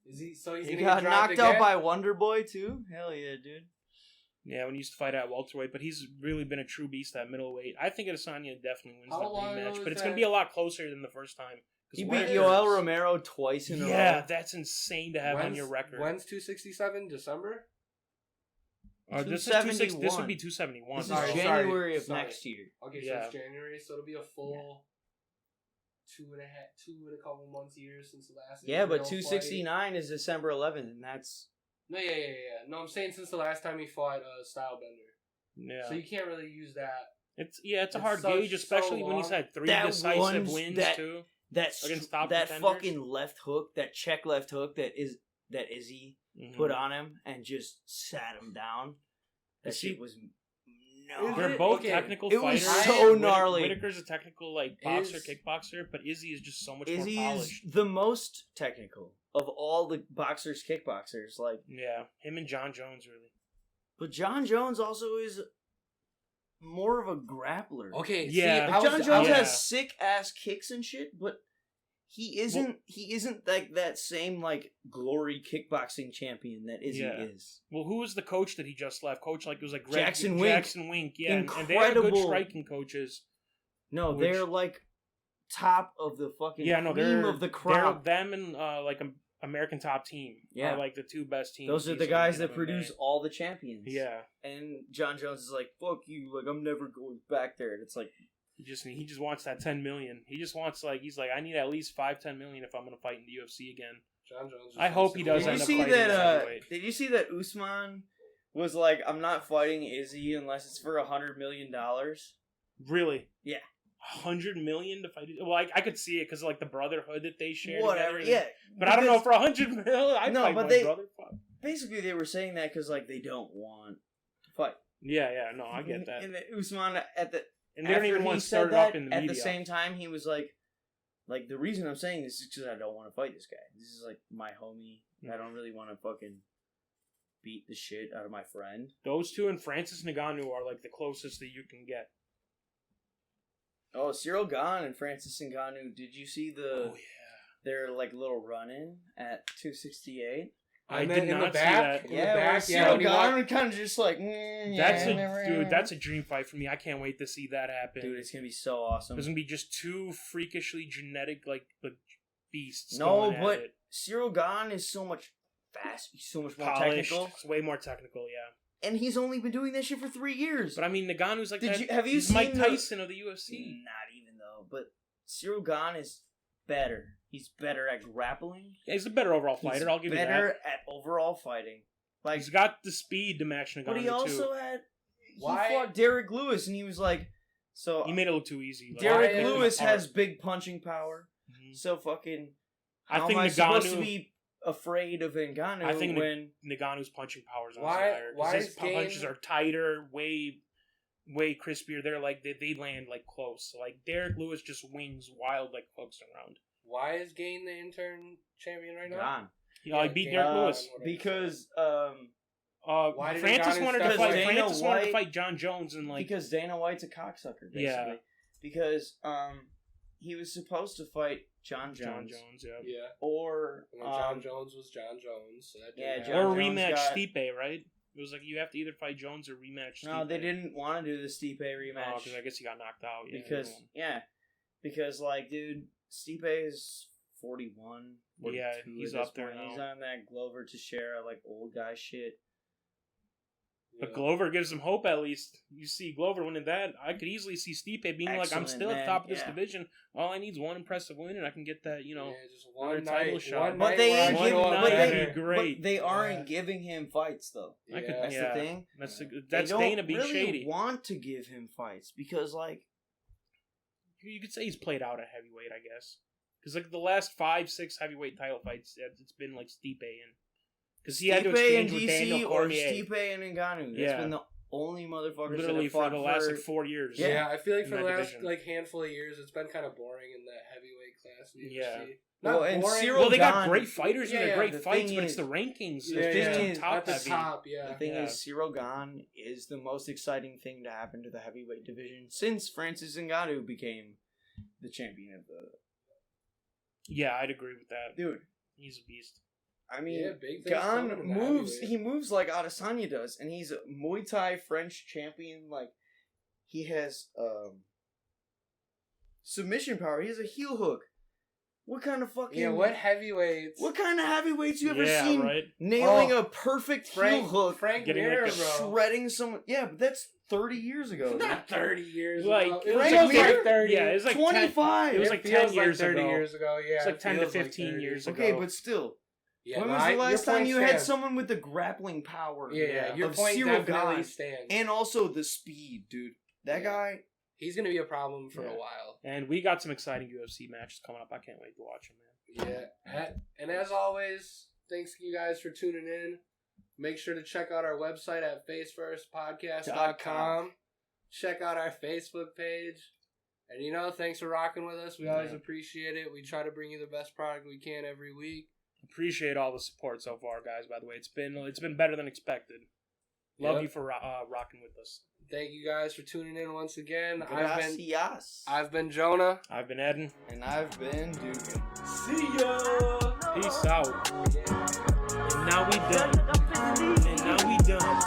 Is he? So he's He gonna got get dropped knocked out again? by Wonder Boy too. Hell yeah, dude. Yeah, when he used to fight at welterweight, but he's really been a true beast at middleweight. I think Adesanya definitely wins How the long ago rematch, was but it's going to that? be a lot closer than the first time. 'Cause He beat Whitaker's- Yoel Romero twice in a Yeah, row. that's insane to have on your record. When's 267? December. This would be 271. This is Sorry, January of sorry. next year. Okay, so Yeah. it's January, so it'll be a full 2 and a couple months years since the last. Yeah, but Israel 269 is December 11th, and that's fight. No, yeah. No, I'm saying since the last time he fought Stylebender. Yeah, So you can't really use that. it's a it's hard so- gauge, especially so when he's long. had 3 That decisive one's- wins that- too. that's Against top that contenders? fucking left hook, that check left hook that Izzy Mhm. put on him and just sat him down. That Is he- shit was Is They're it? both Okay. technical It was fighters. so gnarly. Whitaker's a technical boxer, Is- kickboxer, but Izzy is just so much more Izzy is polished. the most technical of all the boxers, kickboxers. Like, Yeah, him and John Jones really. but John Jones also is more of a grappler. Okay, Yeah. see, Like, John Jones yeah. has sick ass kicks and shit, but he isn't like that same like glory kickboxing champion that Izzy Yeah. is. Well, who was the coach that he just left? Coach it was like Greg, Jackson Wink. Jackson Wink, yeah, and they have good Incredible. striking coaches. No, Which- they're like top of the fucking Yeah, no, cream they're of the they're crop. them and American Top Team. Yeah. are like the 2 best teams. Those are the easily guys in that MMA. produce all the champions. Yeah, And John Jones is like, "Fuck you! Like I'm never going back there." And it's like, he just wants that 10 million. He just wants he's like I need at least 5-10 million if I'm gonna fight in the UFC again. John Jones. just I hope wants he to does did win. you end up see fighting that? at heavyweight. Did you see that Usman was like, "I'm not fighting Izzy unless it's for $100 million." Really? Yeah. 100 million to fight. Well, I could see it because like the brotherhood that they share. Whatever. together. Yeah. But I don't know because for 100 mil. I'd No, fight but my they- brother. Fuck. basically they were saying that because like they don't want to fight. Yeah, no, I get that. And Usman at the And they don't after even he want to said start it that, up in the at media. the same time, he was like the reason I'm saying this is because I don't want to fight this guy. This is like my homie. I don't really want to fucking beat the shit out of my friend. Those two and Francis Ngannou are like the closest that you can get. Oh, Cyril Gane and Francis Ngannou. Did you see Oh yeah. their like little run in at 268? I meant did in not the see back. that. In Yeah, the where back, Cyril when he walked- Gane kind of just like That's a dream fight for me. I can't wait to see that happen. dude. It's gonna be so awesome. There's gonna be just 2 freakishly genetic like beasts. No, going but at it. Cyril Gane is so much fast. He's so much more Polished. technical, It's way more technical, yeah. and he's only been doing that shit for 3 years. But I mean, Ngannou's like Did that. you- have you he's Mike seen the- Tyson of the UFC. Not even though, but Cyril Gane is better. He's better at grappling. Yeah, he's a better overall He's fighter. I'll give you better that. at overall fighting. Like, He's got the speed to match Ngannou but he also had. He Why- fought Derek Lewis, and he was like, so. too. He made it look too easy. Like, Derek Why- Lewis art. has big punching power. Mhm. So fucking. I How think am I supposed to Ngannou- be afraid of Ngannou I think when? Ngannou's punching powers are Why- higher. 'Cause why his is Gane- punches are tighter, way crispier. They're like they land like close. So like Derek Lewis just wings wild like hooks around. Why is Gane the intern champion right now? Gone. He beat Derek Lewis. Because Why did Francis Ngannou wanted to step fight. away? Francis Dana wanted to White- fight John Jones and like because Dana White's a cocksucker, basically. Yeah. Because he was supposed to fight John John Jones, Jones, yeah. Yeah. or And then John Jones was John Jones. So that yeah, didn't John Or happen. Jones rematch got- Stipe, right? It was like you have to either fight Jones or rematch Stipe. No, they didn't want to do the Stipe rematch because I guess he got knocked out. Yeah, because like, dude, Stipe is 41. Yeah, 42 he's at this up there point. now. He's on that Glover Teixeira like old guy shit. But Glover gives him hope at least. You see Glover winning that. I could easily see Stipe being like, I'm Excellent, still at the man. top of this Yeah. division. All I need is one impressive win, and I can get that, just another one title night, shot. one But night they where I ain't show giving. up But that'd they, be great. but they aren't Yeah. giving him fights though. I could, That's yeah. the thing. That's Yeah. that's they don't Dana being really shady. want to give him fights because, like, You could say he's played out at heavyweight, I guess. Because like the last 5-6 heavyweight title fights, it's been like Stipe and because he had to Stipe exchange and with DC Daniel or Cormier, Stipe and Ngannou. That's Yeah. been the only motherfuckers literally that have for fought the last like 4 years. Yeah, I feel like in for the that last division. handful of years, it's been kind of boring in that heavyweight class. In the Yeah. UFC. Well, Not and boring. Cyril Well, they got Gane- great fighters and Yeah, they're yeah, great the fights, thing but it's is- the rankings. Yeah, It's thing too is- top at the heavy. top, The yeah. thing Yeah. is, Cyril Gane is the most exciting thing to happen to the heavyweight division since Francis Ngannou became the champion of the. Yeah, I'd agree with that. Dude, He's a beast. I mean, Yeah, big things coming Gane in the moves. heavyweight. He moves like Adesanya does, and he's a Muay Thai French champion. Like he has submission power. He has a heel hook. What kind of fucking? Yeah, what heavyweights? What kind of heavyweights you ever Yeah, seen right. nailing Oh, a perfect Frank heel hook, Frank Getting Mir, like a bro. shredding someone? Yeah, but that's 30 years ago. dude. Not 30 years Like, ago. it It was was like like 30. 30. Yeah, it was like 25. It was It like feels 10 years 30 ago. years ago. Yeah, It's like it 10 to feels like 15 30. years ago. Okay, but still, Yeah, when no, was the your last time point you had stands. someone with the grappling power? Yeah, your of point Cyril definitely Gane? stands. And also the speed, dude. That Yeah. guy. He's gonna be a problem for Yeah. a while. And we got some exciting UFC matches coming up. I can't wait to watch them, man. Yeah, and as always, thanks you guys for tuning in. Make sure to check out our website at facefirstpodcast.com. Check out our Facebook page. And thanks for rocking with us. We always Yeah. appreciate it. We try to bring you the best product we can every week. Appreciate all the support so far, guys. By the way, it's been better than expected. Love Yep. you for rocking with us. Thank you guys for tuning in once again. Gracias. I've been Jonah. I've been Eden. And I've been Dugan. See ya. Peace out. Yeah. And now we done. And now we done.